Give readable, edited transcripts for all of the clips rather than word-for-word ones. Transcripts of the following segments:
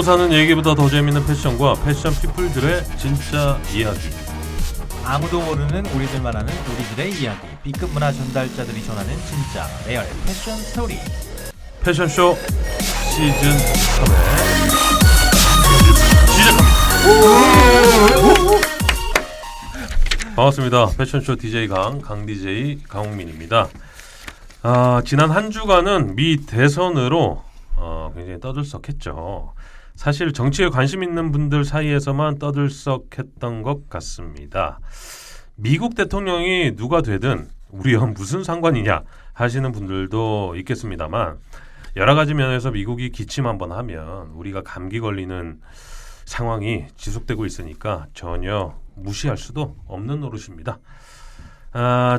먹고 사는 얘기보다 더 재밌는 패션과 패션 피플들의 진짜 이야기. 아무도 모르는 우리들만 아는 우리들의 이야기. B급 문화 전달자들이 전하는 진짜 레알 패션 스토리. 패션쇼 시즌 3회 시작합니다. 반갑습니다. 패션쇼 DJ 강 DJ 강홍민입니다. 지난 한 주간은 미 대선으로 굉장히 떠들썩했죠. 사실 정치에 관심 있는 분들 사이에서만 떠들썩했던 것 같습니다. 미국 대통령이 누가 되든 우리와 무슨 상관이냐 하시는 분들도 있겠습니다만, 여러 가지 면에서 미국이 기침 한번 하면 우리가 감기 걸리는 상황이 지속되고 있으니까 전혀 무시할 수도 없는 노릇입니다.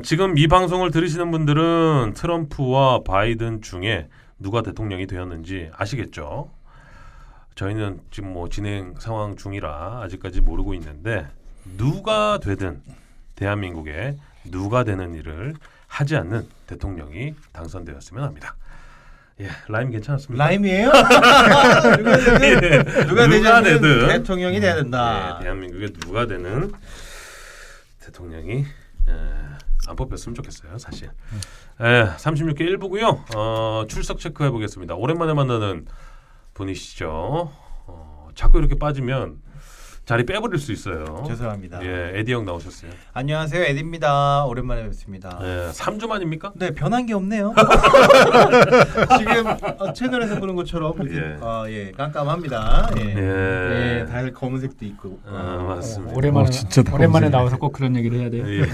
지금 이 방송을 들으시는 분들은 트럼프와 바이든 중에 누가 대통령이 되었는지 아시겠죠? 저희는 지금 진행 상황 중이라 아직까지 모르고 있는데, 누가 되든 대한민국에 누가 되는 일을 하지 않는 대통령이 당선되었으면 합니다. 예, 라임 괜찮았습니까? 라임이에요? 누가 되든 대통령이 돼야 된다. 예, 대한민국에 누가 되는 대통령이 안 뽑혔으면 좋겠어요, 사실. 36회 1부고요. 출석 체크해 보겠습니다. 오랜만에 만나는 분이시죠. 자꾸 이렇게 빠지면 자리 빼버릴 수 있어요. 죄송합니다. 예, 에디 형 나오셨어요. 안녕하세요, 에디입니다. 오랜만에 뵙습니다. 예, 3주 만입니까? 네, 변한 게 없네요. 지금 채널에서 보는 것처럼 깜깜합니다. 예, 다들 검은색도 있고. 맞습니다. 오랜만에 나와서 꼭 그런 얘기를 해야 돼요. 예.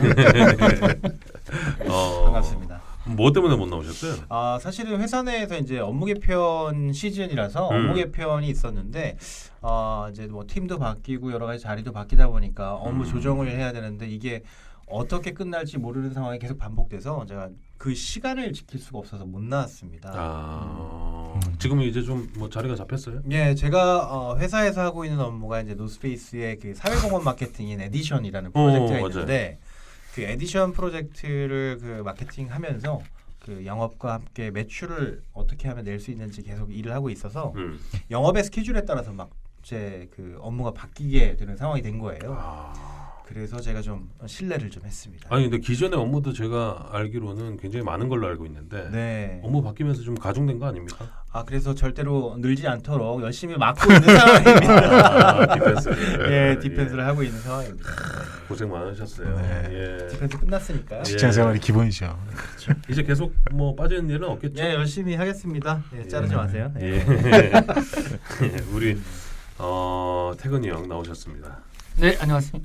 반갑습니다. 뭐 때문에 못 나오셨어요? 사실은 회사 내에서 이제 업무 개편 시즌이라서 업무 개편이 있었는데 이제 뭐 팀도 바뀌고 여러 가지 자리도 바뀌다 보니까 업무 조정을 해야 되는데 이게 어떻게 끝날지 모르는 상황이 계속 반복돼서 제가 그 시간을 지킬 수가 없어서 못 나왔습니다. 지금은 이제 좀 자리가 잡혔어요? 예, 제가 회사에서 하고 있는 업무가 이제 노스페이스의 그 사회공헌 마케팅인 에디션이라는 프로젝트가 있는데, 그 에디션 프로젝트를 그 마케팅하면서 그 영업과 함께 매출을 어떻게 하면 낼 수 있는지 계속 일을 하고 있어서 영업의 스케줄에 따라서 막 제 그 업무가 바뀌게 되는 상황이 된 거예요. 그래서 제가 좀 신뢰를 좀 했습니다. 아니 근데 기존의 업무도 제가 알기로는 굉장히 많은 걸로 알고 있는데, 네. 업무 바뀌면서 좀 가중된 거 아닙니까? 그래서 절대로 늘지 않도록 열심히 막고 있는 상황입니다. 디펜스. 예, 디펜스를 하고 있는 상황입니다. 고생 많으셨어요. 네. 예. 디펜스 끝났으니까요. 직장 생활이 기본이죠. 이제 계속 빠지는 일은 없겠죠? 예, 열심히 하겠습니다. 예, 자르지 마세요. 예. 우리 태근이 형 나오셨습니다. 네, 안녕하세요.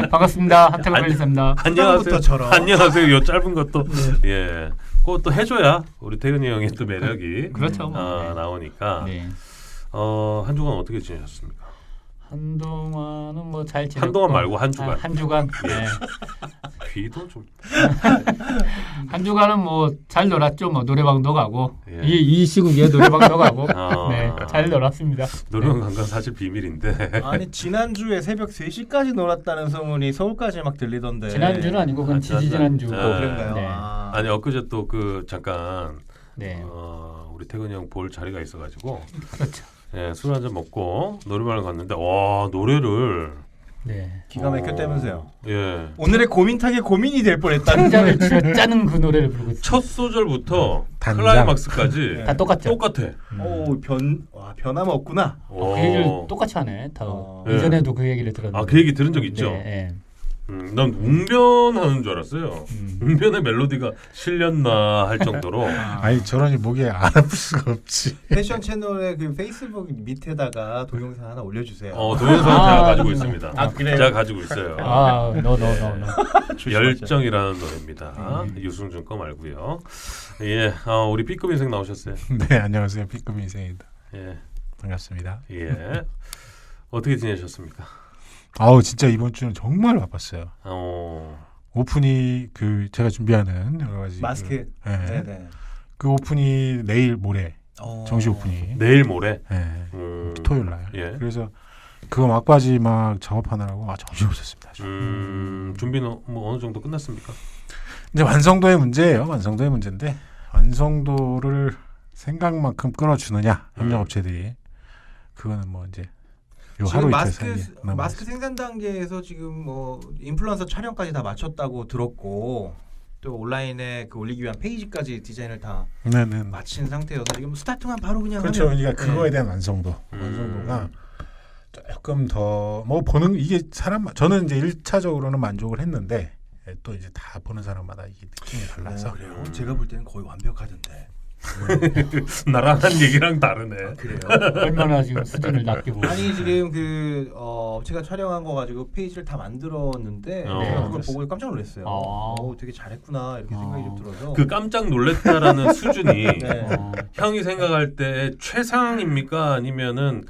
반갑습니다. 한태근 변리사입니다. 안녕하세요. 요 짧은 것도 예, 그것도 해줘야 우리 태근이 형의 또 매력이 그렇죠. 나오니까. 네. 한 주간 어떻게 지내셨습니까? 한동안은 잘 지냈고. 한동안 말고 한 주간. 한 주간. 네. 귀도 좀. 한 주간은 잘 놀았죠. 노래방도 가고. 예. 이 시국에 노래방도 가고. 네, 잘 놀았습니다. 노래방 간 건 사실 비밀인데. 아니 지난주에 새벽 3시까지 놀았다는 소문이 서울까지 막 들리던데. 지난주는 아니고 그건 지난주. 그런가요? 네. 아니 엊그제 또 잠깐 네. 우리 태근이 형 볼 자리가 있어가지고. 그렇죠. 예, 술 한잔 먹고 노래방을 갔는데, 와, 노래를 기가 막혔다면서요. 예. 오늘의 고민탁의 고민이 될 뻔했다는. 창자를 쥐어짜는 그 노래를 부르고 있어요. 첫 소절부터 단장. 클라이막스까지 다 똑같죠. 똑같아. 변함 없구나. 그 얘기를 똑같이 하네. 다 이전에도 그 얘기를 들었는데. 그 얘기 들은 적 있죠? 네. 난 웅변하는 줄 알았어요. 웅변의 멜로디가 실렸나 할 정도로. 아니 저러니 목에 안 아플 수가 없지. 패션 채널의 그 페이스북 밑에다가 동영상 하나 올려주세요. 동영상 제가 가지고 있습니다. 그래요? 제가 가지고 있어요. no. 열정이라는 노래입니다. 유승준 거 말고요. 예, 우리 B급 인생 나오셨어요. 네, 안녕하세요. B급 인생입니다. 예, 반갑습니다. 예. 어떻게 지내셨습니까? 진짜 이번 주는 정말 바빴어요. 오픈이 제가 준비하는 여러 가지 마스크. 네네. 그 오픈이 내일 모레 정식 오픈이 내일 모레. 토요일 날. 예. 그래서 그거 막바지 막 작업하느라고 정신 없었습니다. 준비는 어느 정도 끝났습니까? 이제 완성도의 문제예요. 완성도의 문제인데 완성도를 생각만큼 끌어주느냐 협력업체들이 그거는 뭐 이제 요 지금 하루 이틀 마스크 사이에 남아있어요. 마스크 생산 단계에서 지금 뭐 인플루언서 촬영까지 다 마쳤다고 들었고 또 온라인에 그 올리기 위한 페이지까지 디자인을 다 네네. 마친 상태여서 지금 스타트만 바로 그냥 그렇죠. 하면 그러니까 그거에 대한 완성도가 조금 더 뭐 보는 이게 사람 저는 이제 1차적으로는 만족을 했는데 또 이제 다 보는 사람마다 이게 느낌이 달라서 그래요. 제가 볼 때는 거의 완벽하던데. 나랑 한 얘기랑 다르네. 그래요. 얼마나 지금 수준을 낮게 보고. 아니 지금 그 제가 촬영한 거 가지고 페이지를 다 만들었는데 제가 그걸 보고 깜짝 놀랐어요. 되게 잘했구나 이렇게 생각이 좀 들어서. 그 깜짝 놀랐다라는 수준이 네. 형이 생각할 때 최상입니까? 아니면은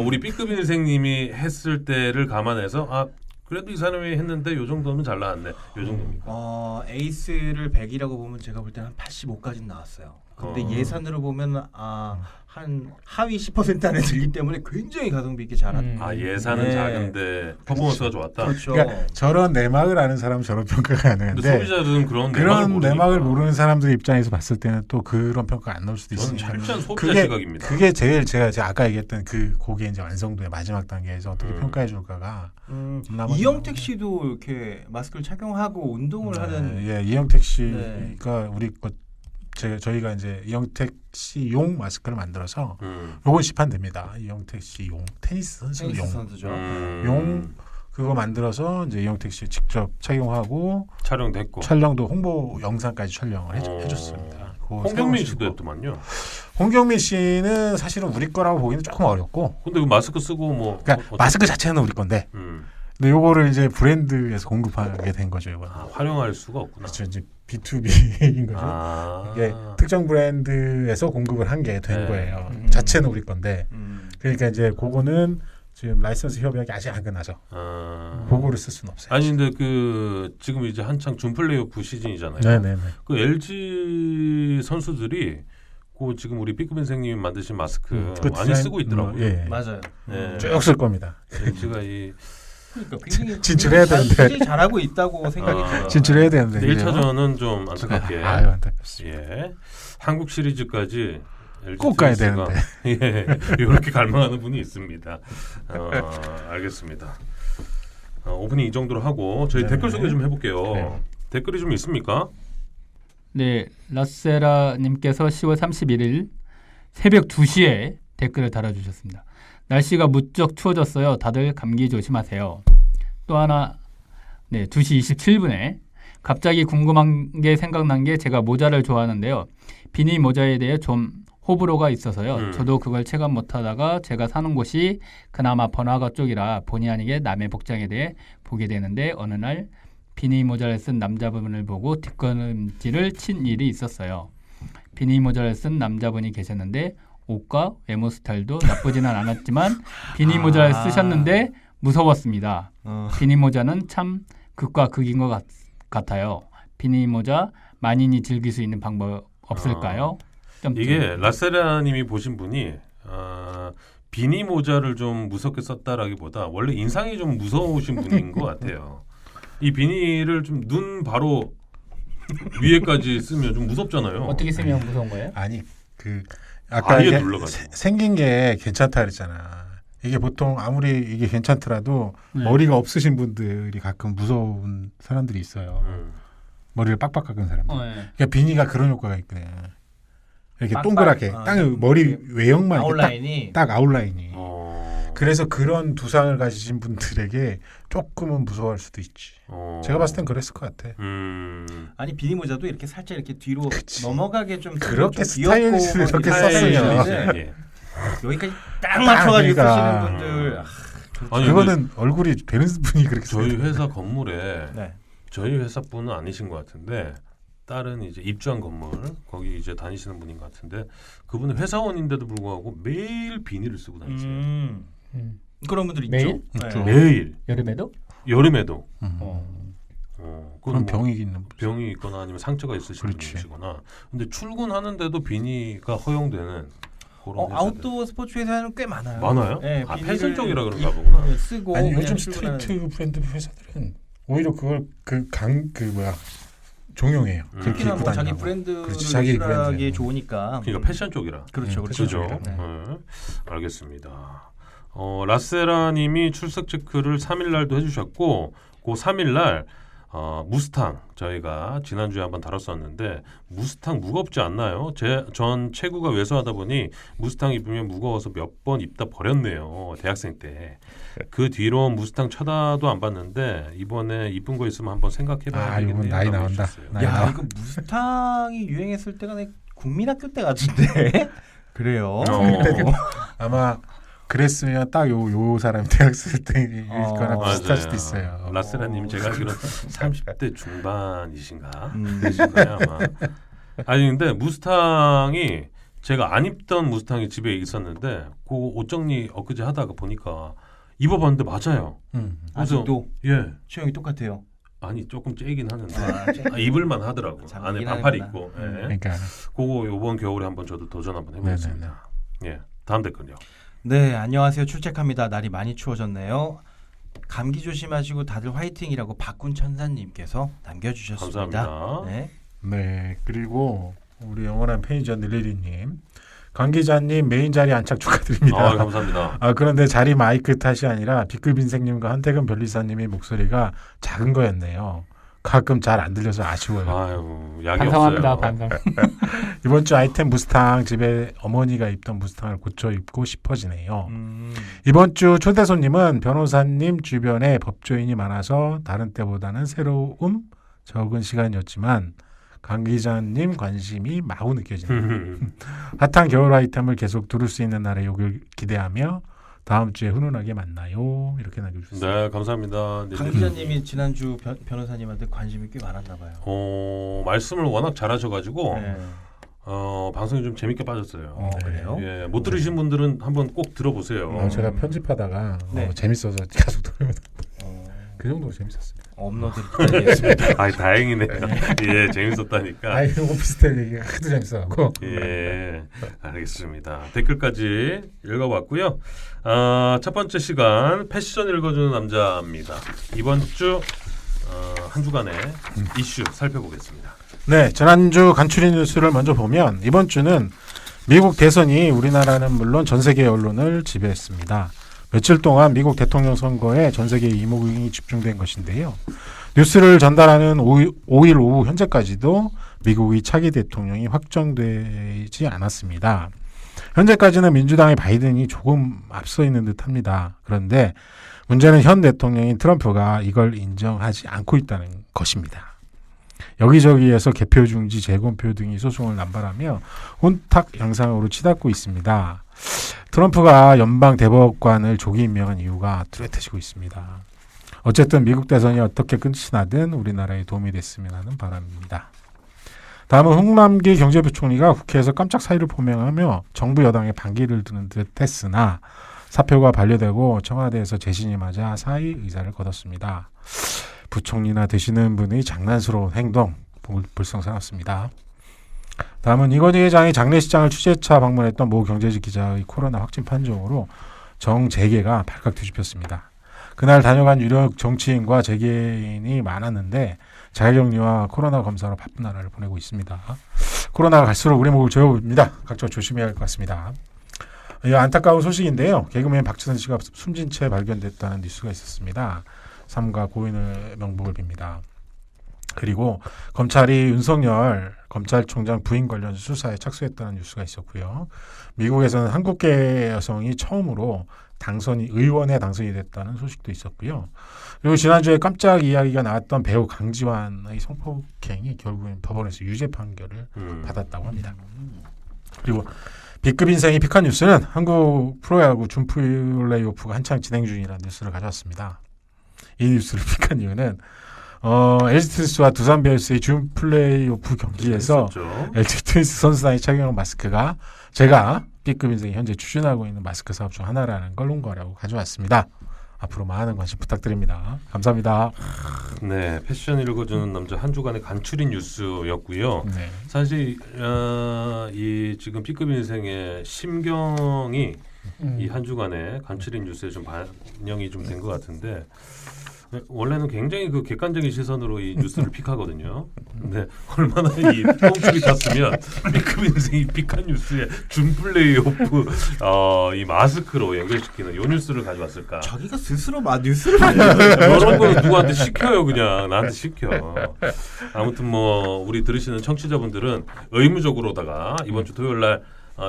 우리 B급 인생님이 했을 때를 감안해서 아 그래도 이 사람이 했는데 요 정도면 잘 나왔네. 요 정도입니까? 에이스를 100이라고 보면 제가 볼 때는 한 85까지 나왔어요. 근데 예산으로 보면 한 하위 10% 안에 들기 때문에 굉장히 가성비 있게 잘한. 아 예산은 네. 작은데 퍼포먼스가 좋았다. 그렇죠. 그러니까 저런 내막을 아는 사람은 저런 평가가 근데 가능한데 소비자들은 그런 그런 내막을 모르니까. 모르는 사람들 입장에서 봤을 때는 또 그런 평가가 안 나올 수도 저는 있으니까 철저한 소비자 시각입니다. 그게 제일 제가 아까 얘기했던 그 곡의 이제 완성도의 마지막 단계에서 어떻게 평가해 줄까가 이영택 씨도 이렇게 마스크를 착용하고 운동을 하는. 예 이영택 씨가 네. 우리 저희가 이제 이영택 씨용 마스크를 만들어서 음. 요건 시판됩니다. 이영택 씨용 테니스 선수 테니스 용 선수죠. 용 그거 만들어서 이제 이영택 씨 직접 착용하고 촬영됐고 촬영도 홍보 영상까지 촬영을 해줬습니다. 그거 홍경민 세워주시고. 씨도 했더만요. 홍경민 씨는 사실은 우리 거라고 보기는 조금 어렵고, 근데 그 마스크 쓰고 뭐 그러니까 마스크 자체는 우리 건데, 근데 요거를 이제 브랜드에서 공급하게 된 거죠. 이번. 활용할 수가 없구나. 그렇죠. 이제 B2B인 거죠. 아. 이게 특정 브랜드에서 공급을 한 게 된 네. 거예요. 자체는 우리 건데, 그러니까 이제 그거는 지금 라이선스 협약이 아직 안 끝나서 그거를 쓸 수는 없어요. 아니 근데 그 지금 이제 한창 준 플레이오프 시즌이잖아요. 네네네. 그 LG 선수들이 그 지금 우리 B급 인생님이 만드신 마스크 그 많이 쓰고 있더라고요. 예. 맞아요. 네. 쭉 쓸 겁니다. LG가 이 그러니까 굉장히 진출해야 되는데. 굉장히 잘하고 있다고 생각이 들어요. 진출해야 되는데. 1차전은 좀 안타깝게 아유 안타깝습니다. 예. 한국 시리즈까지 LG 꼭 가야 트윈스가 예. 이렇게 갈망하는 분이 있습니다. 알겠습니다. 오프닝 이 정도로 하고 저희 네. 댓글 소개 좀 해볼게요. 네. 댓글이 좀 있습니까? 네, 라세라님께서 10월 31일 새벽 2시에 댓글을 달아주셨습니다. 날씨가 무척 추워졌어요. 다들 감기 조심하세요. 또 하나, 네, 2시 27분에 갑자기 궁금한 게 생각난 게 제가 모자를 좋아하는데요. 비니 모자에 대해 좀 호불호가 있어서요. 저도 그걸 체감 못하다가 제가 사는 곳이 그나마 번화가 쪽이라 본의 아니게 남의 복장에 대해 보게 되는데 어느 날 비니 모자를 쓴 남자분을 보고 뒷걸음질을 친 일이 있었어요. 비니 모자를 쓴 남자분이 계셨는데 옷과 외모 스타일도 나쁘지는 않았지만 비니 모자를 쓰셨는데 무서웠습니다. 비니 모자는 참 극과 극인 것 같아요. 비니 모자 만인이 즐길 수 있는 방법 없을까요? 이게 라세라님이 보신 분이 비니 모자를 좀 무섭게 썼다라기보다 원래 인상이 좀 무서우신 분인 것 같아요. 이 비니를 좀 눈 바로 위에까지 쓰면 좀 무섭잖아요. 어떻게 쓰면 무서운 거예요? 아니 그 아까 아예 이게 눌러가지고. 생긴 게 괜찮다 그랬잖아. 이게 보통 아무리 이게 괜찮더라도 네. 머리가 없으신 분들이 가끔 무서운 사람들이 있어요. 머리를 빡빡 깎은 사람들. 네. 그러니까 비니가 그런 효과가 있거든. 이렇게 빡빡, 동그랗게 딱 머리 외형만 이렇게 아웃라인이 딱 아웃라인이. 어. 그래서 그런 두상을 가지신 분들에게 조금은 무서워할 수도 있지. 제가 봤을 땐 그랬을 것 같아. 아니 비니 모자도 이렇게 살짝 이렇게 뒤로 그치. 넘어가게 좀 그렇게 좀 귀엽고 스타일스럽게 뭐 썼으면. 이렇게 예. 여기까지 딱 맞춰가지고 그러니까. 쓰시는 분들 아니, 그거는 얼굴이 되는 분이 그렇게 저희 써요. 회사 건물에 네. 저희 회사 분은 아니신 것 같은데 다른 이제 입주한 건물 거기 이제 다니시는 분인 것 같은데 그분은 회사원인데도 불구하고 매일 비닐을 쓰고 다니세요. 그런 분들 매일? 있죠. 있죠. 네. 매일 여름에도? 여름에도 그런 그건 뭐 병이 있는 병이 있거나 아니면 상처가 있으신 그렇지. 분이시거나 근데 출근하는데도 비니가 허용되는 그런 회사들. 아웃도어 스포츠 회사는 꽤 많아요. 많아요? 네, 아 비닐을 패션 쪽이라 그런가 보구나. 쓰고 아니 그냥 요즘 출근하는. 스트리트 브랜드 회사들은 오히려 그걸 종용해요. 그렇게 특히나 입고 뭐 자기 다니고. 브랜드를 그렇지, 자기 유출하기에 브랜드. 좋으니까. 그러니까 패션 쪽이라. 그렇죠, 그렇죠. 그죠? 네. 알겠습니다. 라세라님이 출석 체크를 3일 날도 해주셨고, 그 3일 날 무스탕 저희가 지난주에 한번 다뤘었는데 무스탕 무겁지 않나요? 전 체구가 왜소하다 보니 무스탕 입으면 무거워서 몇 번 입다 버렸네요. 대학생 때. 그 뒤로 무스탕 쳐다도 안 봤는데 이번에 이쁜 거 있으면 한번 생각해봐야 아, 이건 되겠네요. 나이 라고 나온다. 해주셨어요. 나이 야, 나와. 이거 무스탕이 유행했을 때가 내 국민학교 때 같은데. 그래요. 아마 그랬으면 딱 요 사람이 대학생 때일 거나 맞아요. 비슷할 수도 있어요. 라세라님 제가 알기로 30대 중반이신가? 음. 그러신가요 아마. 아니 근데 무스탕이 제가 안 입던 무스탕이 집에 있었는데 그 옷 정리 엊그제 하다가 보니까 입어봤는데 맞아요. 아직도 예. 취향이 똑같아요. 아니 조금 째긴 하는데 아, 입을만 하더라고. 잠기긴 안에 반팔 하는구나. 입고. 예. 그러니까 그거 요번 겨울에 한번 저도 도전 한번 해보겠습니다. 예. 다음 댓글요. 네, 안녕하세요. 출첵합니다. 날이 많이 추워졌네요. 감기 조심하시고 다들 화이팅이라고 박군 천사님께서 남겨주셨습니다. 감사합니다. 네. 네, 그리고 우리 영원한 팬이죠 늘리리님, 강 기자님 메인 자리 안착 축하드립니다. 감사합니다. 그런데 자리 마이크 탓이 아니라 B급 인생님과 한태근 변리사님의 목소리가 작은 거였네요. 가끔 잘 안 들려서 아쉬워요. 아유, 약이 반성합니다. 없어요. 반성. 이번 주 아이템 무스탕, 집에 어머니가 입던 무스탕을 고쳐 입고 싶어지네요. 이번 주 초대 손님은 변호사님 주변에 법조인이 많아서 다른 때보다는 새로움 적은 시간이었지만 강 기자님 관심이 마구 느껴지네요. 핫한 겨울 아이템을 계속 들을 수 있는 날의 요길 기대하며 다음 주에 훈훈하게 만나요. 이렇게 남겨주셨어요. 네, 감사합니다. 강 기자님이 지난주 변호사님한테 관심이 꽤 많았나 봐요. 말씀을 워낙 잘하셔가지고 네. 방송이 좀 재밌게 빠졌어요. 그래요? 예, 못 들으신 분들은 한번 꼭 들어보세요. 제가 편집하다가 네. 재밌어서 계속 들으면서 그 정도로 재밌었습니다. 업로드 기다리겠습니다. 아, 다행이네요. 예, 재밌었다니까. 아이 오피스텔 얘기가 하도 재밌어갖고. 예, 알겠습니다. 댓글까지 읽어봤고요. 첫 번째 시간 패션 읽어주는 남자입니다. 이번 주 한 주간의 이슈 살펴보겠습니다. 네, 지난주 간추린 뉴스를 먼저 보면 이번 주는 미국 대선이 우리나라는 물론 전 세계 언론을 지배했습니다. 며칠 동안 미국 대통령 선거에 전 세계 이목이 집중된 것인데요. 뉴스를 전달하는 5일 오후 현재까지도 미국의 차기 대통령이 확정되지 않았습니다. 현재까지는 민주당의 바이든이 조금 앞서 있는 듯합니다. 그런데 문제는 현 대통령인 트럼프가 이걸 인정하지 않고 있다는 것입니다. 여기저기에서 개표 중지, 재검표 등이 소송을 남발하며 혼탁 양상으로 치닫고 있습니다. 트럼프가 연방 대법관을 조기 임명한 이유가 뚜렷해지고 있습니다. 어쨌든 미국 대선이 어떻게 끝이 나든 우리나라에 도움이 됐으면 하는 바람입니다. 다음은 홍남기 경제부총리가 국회에서 깜짝 사의를 표명하며 정부 여당의 반기를 드는 듯 했으나 사표가 반려되고 청와대에서 재신임하자 사의 의사를 거뒀습니다. 부총리나 되시는 분의 장난스러운 행동 불성스럽습니다. 다음은 이건희 회장이 장례식장을 취재차 방문했던 모 경제지 기자의 코로나 확진 판정으로 정재계가 발칵 뒤집혔습니다. 그날 다녀간 유력 정치인과 재계인이 많았는데 자가격리와 코로나 검사로 바쁜 나라를 보내고 있습니다. 코로나가 갈수록 우리 목을 조여봅니다. 각자 조심해야 할 것 같습니다. 안타까운 소식인데요. 개그맨 박지선 씨가 숨진 채 발견됐다는 뉴스가 있었습니다. 삼가 고인의 명복을 빕니다. 그리고 검찰이 윤석열 검찰총장 부인 관련 수사에 착수했다는 뉴스가 있었고요. 미국에서는 한국계 여성이 처음으로 의원에 당선이 됐다는 소식도 있었고요. 그리고 지난주에 깜짝 이야기가 나왔던 배우 강지환의 성폭행이 결국엔 법원에서 유죄 판결을 받았다고 합니다. 그리고 B급 인생이 픽한 뉴스는 한국 프로야구 준 플레이오프가 한창 진행 중이라는 뉴스를 가져왔습니다. 이 뉴스를 픽한 이유는 LG 트윈스와 두산 베어스의 준 플레이오프 경기에서 LG 트윈스 선수단이 착용한 마스크가 제가 B급 인생이 현재 추진하고 있는 마스크 사업 중 하나라는 걸 홍보하려고 가져왔습니다. 앞으로 많은 관심 부탁드립니다. 감사합니다. 네, 패션 읽어주는 남자 한 주간의 간추린 뉴스였고요. 네. 사실 이 지금 B급 인생의 심경이 이 한 주간의 간추린 뉴스에 좀 반영이 좀 된 것 같은데 원래는 굉장히 그 객관적인 시선으로 이 뉴스를 픽하거든요. 근데 얼마나 이 똥줄이 탔으면 B급 인생이 픽한 뉴스에 준 플레이오프 이 마스크로 연결시키는 이 뉴스를 가져왔을까? 자기가 스스로 뉴스를 만들어요. 이런 거는 누구한테 시켜요, 그냥 나한테 시켜. 아무튼 뭐 우리 들으시는 청취자분들은 의무적으로다가 이번 주 토요일 날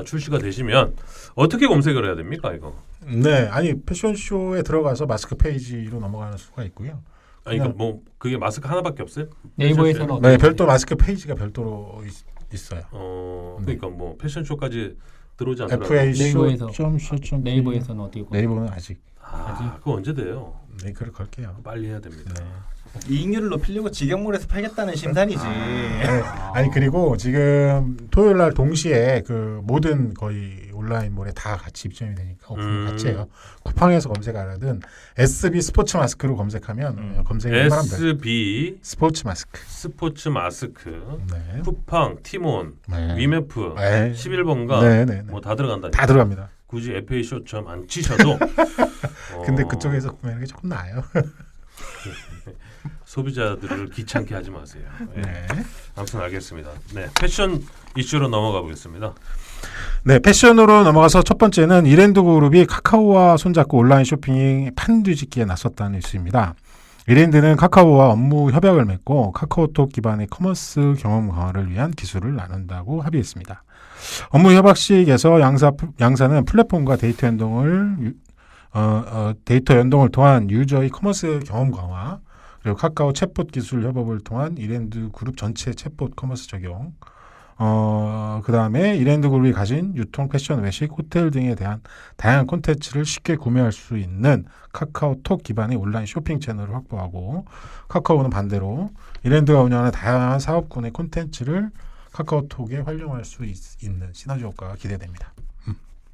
출시가 되시면 어떻게 검색을 해야 됩니까, 이거? 네, 아니 패션쇼에 들어가서 마스크 페이지로 넘어가는 수가 있고요. 아니 그러니까 뭐 그게 마스크 하나밖에 없어요? 네이버에서는 네, 어떻게 별도 마스크 페이지가 별도로 있어요. 그러니까 뭐 패션쇼까지 들어오지 않더라고요. 네이버에서. FA쇼.co.kr 네이버에서는 어떻게 네이버는 아직 그거 언제 돼요? 네, 글을 걸게요. 빨리 해야 됩니다. 네. 이익률을 높이려고 직영몰에서 팔겠다는 심산이지. 아니 그리고 지금 토요일 날 동시에 그 모든 거의 온라인몰에 다 같이 입점이 되니까 오픈 같이 해요. 쿠팡에서 검색 안 하든 SB 스포츠 마스크로 검색하면 검색을 하면 돼요. SB 스포츠 마스크. 스포츠 마스크, 네. 쿠팡, 티몬, 네. 위메프, 네. 11번가 네, 네, 네. 뭐 다 들어간다. 다 들어갑니다. 굳이 FA쇼점 안 치셔도 근데 그쪽에서 구매하는 게 조금 나아요. 소비자들을 귀찮게 하지 마세요. 네. 네. 아무튼 알겠습니다. 네, 패션 이슈로 넘어가 보겠습니다. 네, 패션으로 넘어가서 첫 번째는 이랜드 그룹이 카카오와 손잡고 온라인 쇼핑 판 뒤집기에 나섰다는 뉴스입니다. 이랜드는 카카오와 업무 협약을 맺고 카카오톡 기반의 커머스 경험 강화를 위한 기술을 나눈다고 합의했습니다. 업무 협약식에서 양사는 플랫폼과 데이터 연동을 통한 유저의 커머스 경험 강화, 그리고 카카오 챗봇 기술 협업을 통한 이랜드 그룹 전체 챗봇 커머스 적용, 그 다음에 이랜드 그룹이 가진 유통, 패션, 외식, 호텔 등에 대한 다양한 콘텐츠를 쉽게 구매할 수 있는 카카오톡 기반의 온라인 쇼핑 채널을 확보하고, 카카오는 반대로 이랜드가 운영하는 다양한 사업군의 콘텐츠를 카카오톡에 활용할 수 있는 시너지 효과가 기대됩니다.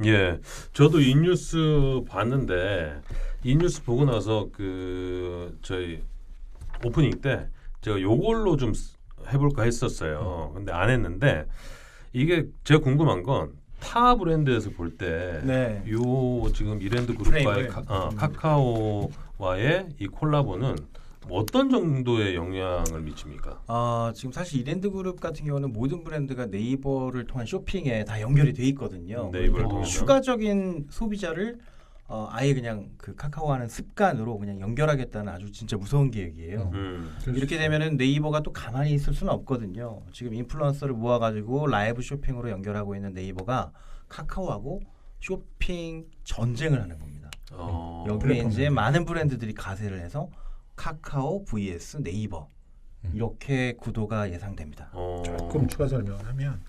예, 저도 이 뉴스 봤는데 이 뉴스 보고 나서 그 저희 오프닝 때 제가 요걸로 좀 해볼까 했었어요. 근데 안 했는데 이게 제가 궁금한 건 타 브랜드에서 볼 때 네. 요 지금 이랜드 그룹과의 프레임을. 카카오와의 이 콜라보는 어떤 정도의 영향을 미칩니까? 지금 사실 이랜드 그룹 같은 경우는 모든 브랜드가 네이버를 통한 쇼핑에 다 연결이 돼 있거든요. 네이버를 그리고 통해서. 추가적인 소비자를 아예 그냥 그 카카오하는 습관으로 그냥 연결하겠다는 아주 진짜 무서운 계획이에요. 이렇게 되면은 네이버가 또 가만히 있을 수는 없거든요. 지금 인플루언서를 모아가지고 라이브 쇼핑으로 연결하고 있는 네이버가 카카오하고 쇼핑 전쟁을 하는 겁니다. 여기에 이제 많은 브랜드들이 가세를 해서 카카오 vs 네이버 이렇게 구도가 예상됩니다. 조금 추가 설명을 하면,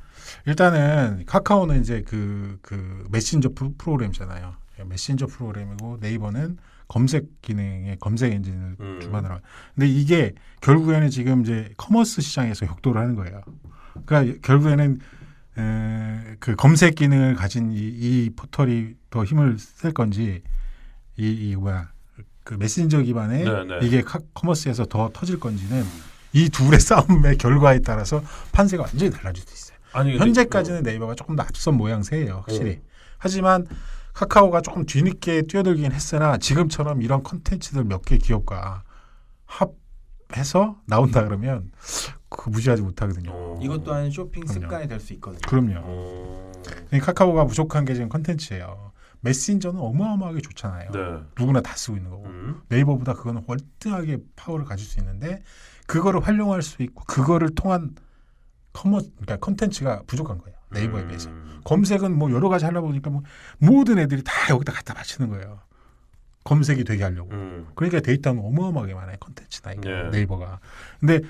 일단은 카카오는 이제 그 메신저 프로그램이잖아요. 메신저 프로그램이고 네이버는 검색 기능의 검색 엔진을 주관하는. 근데 이게 결국에는 지금 이제 커머스 시장에서 격돌을 하는 거예요. 그러니까 결국에는 그 검색 기능을 가진 이 포털이 더 힘을 쓸 건지, 그 메신저 기반의 네네. 이게 커머스에서 더 터질 건지는 이 둘의 싸움의 결과에 따라서 판세가 완전히 달라질 수 있어요. 아니, 현재까지는 네이버가 조금 더 앞선 모양새예요, 확실히. 하지만 카카오가 조금 뒤늦게 뛰어들긴 했으나 지금처럼 이런 컨텐츠들 몇 개 기업과 합해서 나온다 그러면 그 무시하지 못하거든요. 이것 또한 쇼핑 그럼요. 습관이 될 수 있거든요. 그럼요. 카카오가 부족한 게 지금 컨텐츠예요. 메신저는 어마어마하게 좋잖아요. 네. 누구나 다 쓰고 있는 거고. 네이버보다 그거는 월등하게 파워를 가질 수 있는데 그거를 활용할 수 있고 그거를 통한 그러니까 컨텐츠가 부족한 거예요. 네이버에 비해서. 검색은 뭐 여러 가지 하려고 보니까 뭐 모든 애들이 다 여기다 갖다 바치는 거예요. 검색이 되게 하려고. 그러니까 데이터는 어마어마하게 많아요. 컨텐츠다 이거. 예. 네이버가. 근데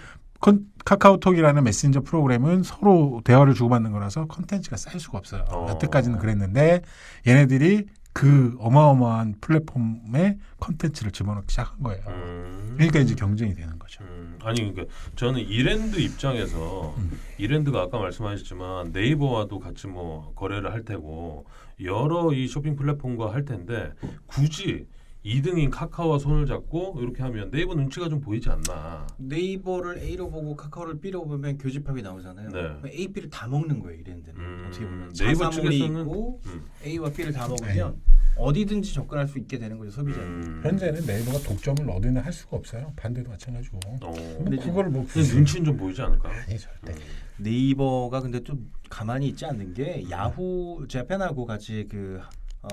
카카오톡이라는 메신저 프로그램은 서로 대화를 주고받는 거라서 컨텐츠가 쌓일 수가 없어요. 여태까지는 그랬는데 얘네들이 그 어마어마한 플랫폼에 컨텐츠를 집어넣기 시작한 거예요. 그러니까 이제 경쟁이 되는 거죠. 아니 그러니까 저는 이랜드 입장에서 이랜드가 아까 말씀하셨지만 네이버와도 같이 뭐 거래를 할 테고 여러 이 쇼핑 플랫폼과 할 텐데 굳이 2등인 카카오와 손을 잡고 이렇게 하면 네이버 눈치가 좀 보이지 않나. 네이버를 A로 보고 카카오를 B로 보면 교집합이 나오잖아요. 네. A, B를 다 먹는 거예요. 이랜드는. 어떻게 보면 네이버 자사몰이 측에서는 있고 A와 B를 다 먹으면 어디든지 접근할 수 있게 되는 거죠 소비자는. 현재는 네이버가 독점을 어디나 할 수가 없어요. 반대도 마찬가지고. 뭐 그걸 뭐 근데 눈치는 좀 보이지 않을까? 아니 절대. 네이버가 근데 좀 가만히 있지 않는 게 야후 재팬하고 같이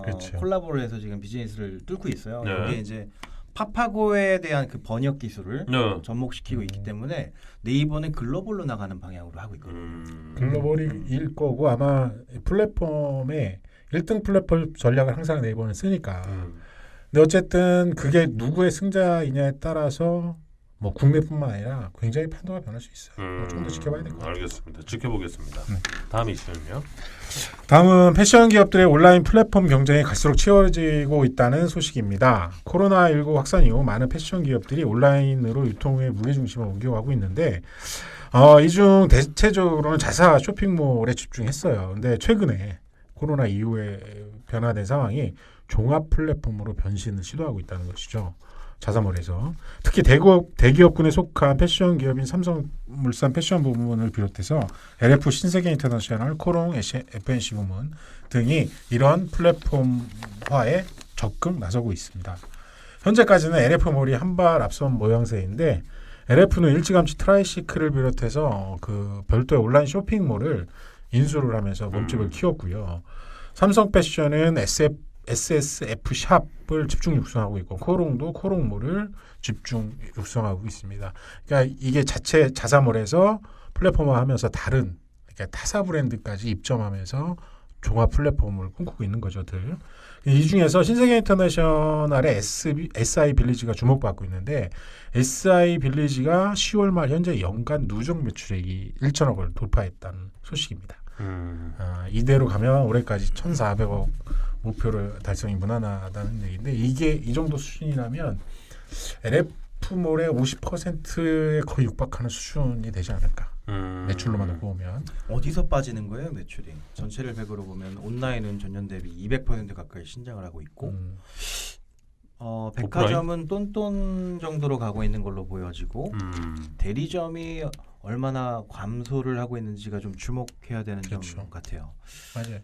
그렇죠. 콜라보를 해서 지금 비즈니스를 뚫고 있어요. 네. 여기에 이제 파파고에 대한 그 번역 기술을 네. 접목시키고 있기 때문에 네이버는 글로벌로 나가는 방향으로 하고 있거든요. 글로벌이 일 거고 아마 플랫폼의 1등 플랫폼 전략을 항상 네이버는 쓰니까. 근데 어쨌든 그게 누구의 승자이냐에 따라서 뭐 국내뿐만 아니라 굉장히 판도가 변할 수 있어요. 좀 더 지켜봐야 될 것 같아요. 알겠습니다. 지켜보겠습니다. 다음 이슈는요? 다음은 패션 기업들의 온라인 플랫폼 경쟁이 갈수록 치열해지고 있다는 소식입니다. 코로나19 확산 이후 많은 패션 기업들이 온라인으로 유통의 무게중심을 옮겨가고 있는데 이 중 대체적으로는 자사 쇼핑몰에 집중했어요. 근데 최근에 코로나 이후에 변화된 상황이 종합 플랫폼으로 변신을 시도하고 있다는 것이죠. 자사몰에서 특히 대기업군에 속한 패션 기업인 삼성물산 패션 부문을 비롯해서 LF 신세계 인터내셔널, 코롱, FNC 부문 등이 이런 플랫폼화에 적극 나서고 있습니다. 현재까지는 LF몰이 한 발 앞선 모양새인데 LF는 일찌감치 트라이시클을 비롯해서 그 별도의 온라인 쇼핑몰을 인수를 하면서 몸집을 키웠고요. 삼성패션은 SSF 샵을 집중 육성하고 있고 코롱도 코롱몰을 집중 육성하고 있습니다. 그러니까 이게 자체 자사몰에서 플랫폼화하면서 다른 그러니까 타사 브랜드까지 입점하면서 종합 플랫폼을 꿈꾸고 있는 거죠들. 이 중에서 신세계 인터내셔널의 SI 빌리지가 주목받고 있는데 SI 빌리지가 10월 말 현재 연간 누적 매출액이 1천억을 돌파했다는 소식입니다. 이대로 가면 올해까지 1,400억 목표를 달성이 무난하다는 얘기인데 이게 이 정도 수준이라면 LF몰의 50%에 거의 육박하는 수준이 되지 않을까. 매출로만 놓고 보면. 어디서 빠지는 거예요 매출이? 전체를 100으로 보면 온라인은 전년 대비 200% 가까이 신장을 하고 있고 백화점은 똔똔 정도로 가고 있는 걸로 보여지고 대리점이 얼마나 감소를 하고 있는지가 좀 주목해야 되는 그렇죠. 점 같아요. 맞아요.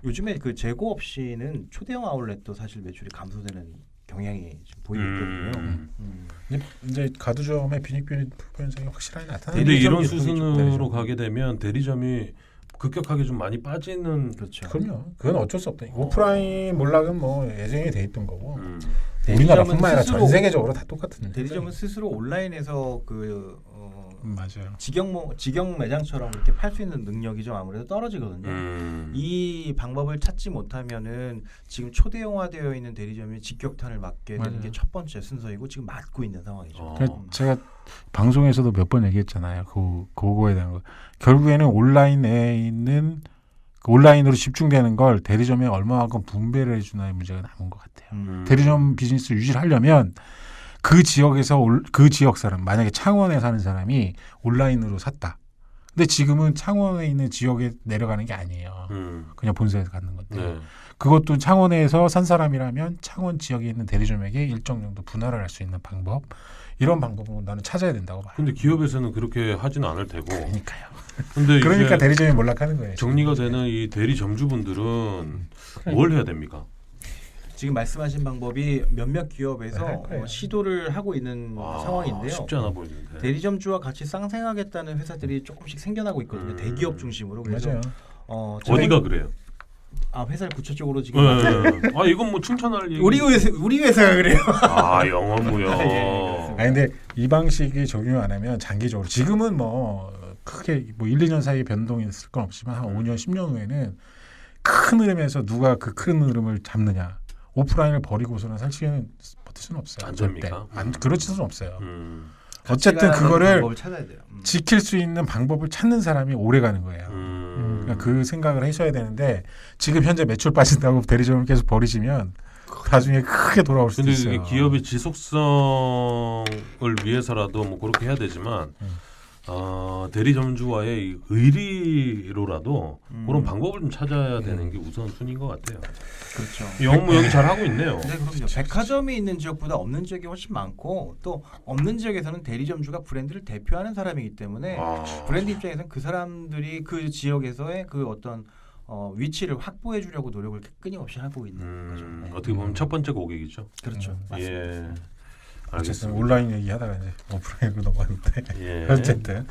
요즘에 그 재고 없이는 초대형 아울렛도 사실 매출이 감소되는 경향이 지금 보이고 있거든요. 이제 가두점의 빈익빈익 현상이 확실하게 나타나는. 근데 이런 대리점이 수준으로 대리점. 가게 되면 대리점이 급격하게 좀 많이 빠지는. 그렇죠. 그럼요. 그건 어쩔 수 없다. 오프라인 몰락은 뭐 예정이 돼 있던 거고. 대리점은 우리나라뿐만 아니라 스스로- 전 세계적으로 다 똑같은. 대리점은 스스로 온라인에서 맞아요. 직영 매장처럼 이렇게 팔 수 있는 능력이 좀 아무래도 떨어지거든요. 이 방법을 찾지 못하면은 지금 초대형화되어 있는 대리점이 직격탄을 맞게 되는 맞아요. 게 첫 번째 순서이고 지금 맞고 있는 상황이죠. 제가 방송에서도 몇 번 얘기했잖아요. 그거에 대한 거. 결국에는 온라인에 있는 그 온라인으로 집중되는 걸 대리점에 얼마만큼 분배를 해주나의 문제가 남은 것 같아요. 대리점 비즈니스를 유지하려면 그 지역에서 그 지역 사람 만약에 창원에 사는 사람이 온라인으로 샀다. 근데 지금은 창원에 있는 지역에 내려가는 게 아니에요. 그냥 본사에서 갖는 건데 네. 그것도 창원에서 산 사람이라면 창원 지역에 있는 대리점에게 일정 정도 분할을 할 수 있는 방법 이런 방법은 나는 찾아야 된다고 봐요. 근데 기업에서는 그렇게 하지는 않을 테고. 그러니까요. 근데 그러니까 이제 대리점이 몰락하는 거예요. 정리가 지금. 되는 이 대리점주분들은 뭘 해야 됩니까? 지금 말씀하신 방법이 몇몇 기업에서 할 거예요. 시도를 하고 있는 상황인데요. 쉽지 않아 보이는데. 대리점주와 같이 쌍생하겠다는 회사들이 조금씩 생겨나고 있거든요. 대기업 중심으로. 그래서 맞아요. 어디가 그래요? 회사를 구체적으로 지금 네. 이건 뭐 칭찬할 얘기. 우리 회사가 그래요. 영어무요. 아니 근데 이 방식이 적용 안 하면 장기적으로 지금은 뭐 크게 뭐 1, 2년 사이에 변동이 있을 건 없지만 한 5년, 10년 후에는 큰 흐름에서 누가 그 큰 흐름을 잡느냐. 오프라인을 버리고서는 사실은 버틸 수는 없어요. 안 절대. 됩니까? 그렇을 수는 없어요. 가치가 어쨌든 있는 그거를 방법을 찾아야 돼요. 지킬 수 있는 방법을 찾는 사람이 오래 가는 거예요. 그러니까 그 생각을 하셔야 되는데 지금 현재 매출 빠진다고 대리점을 계속 버리시면 나중에 크게 돌아올 수도 근데 있어요. 이게 기업의 지속성을 위해서라도 뭐 그렇게 해야 되지만 대리점주와의 이 의리로라도 그런 방법을 좀 찾아야 되는 게 우선순위인 것 같아요. 그렇죠. 영무역이 잘 하고 있네요. 네, 그럼요. 백화점이 있는 지역보다 없는 지역이 훨씬 많고 또 없는 지역에서는 대리점주가 브랜드를 대표하는 사람이기 때문에 브랜드 입장에서는 그 사람들이 그 지역에서의 그 어떤 위치를 확보해 주려고 노력을 끊임없이 하고 있는 거죠. 네. 어떻게 보면 첫 번째 고객이죠. 그렇죠. 맞습니다. 예. 어쨌든 알겠습니다. 온라인 얘기하다가 이제 오프라인으로 넘어갔는데 예. 어쨌든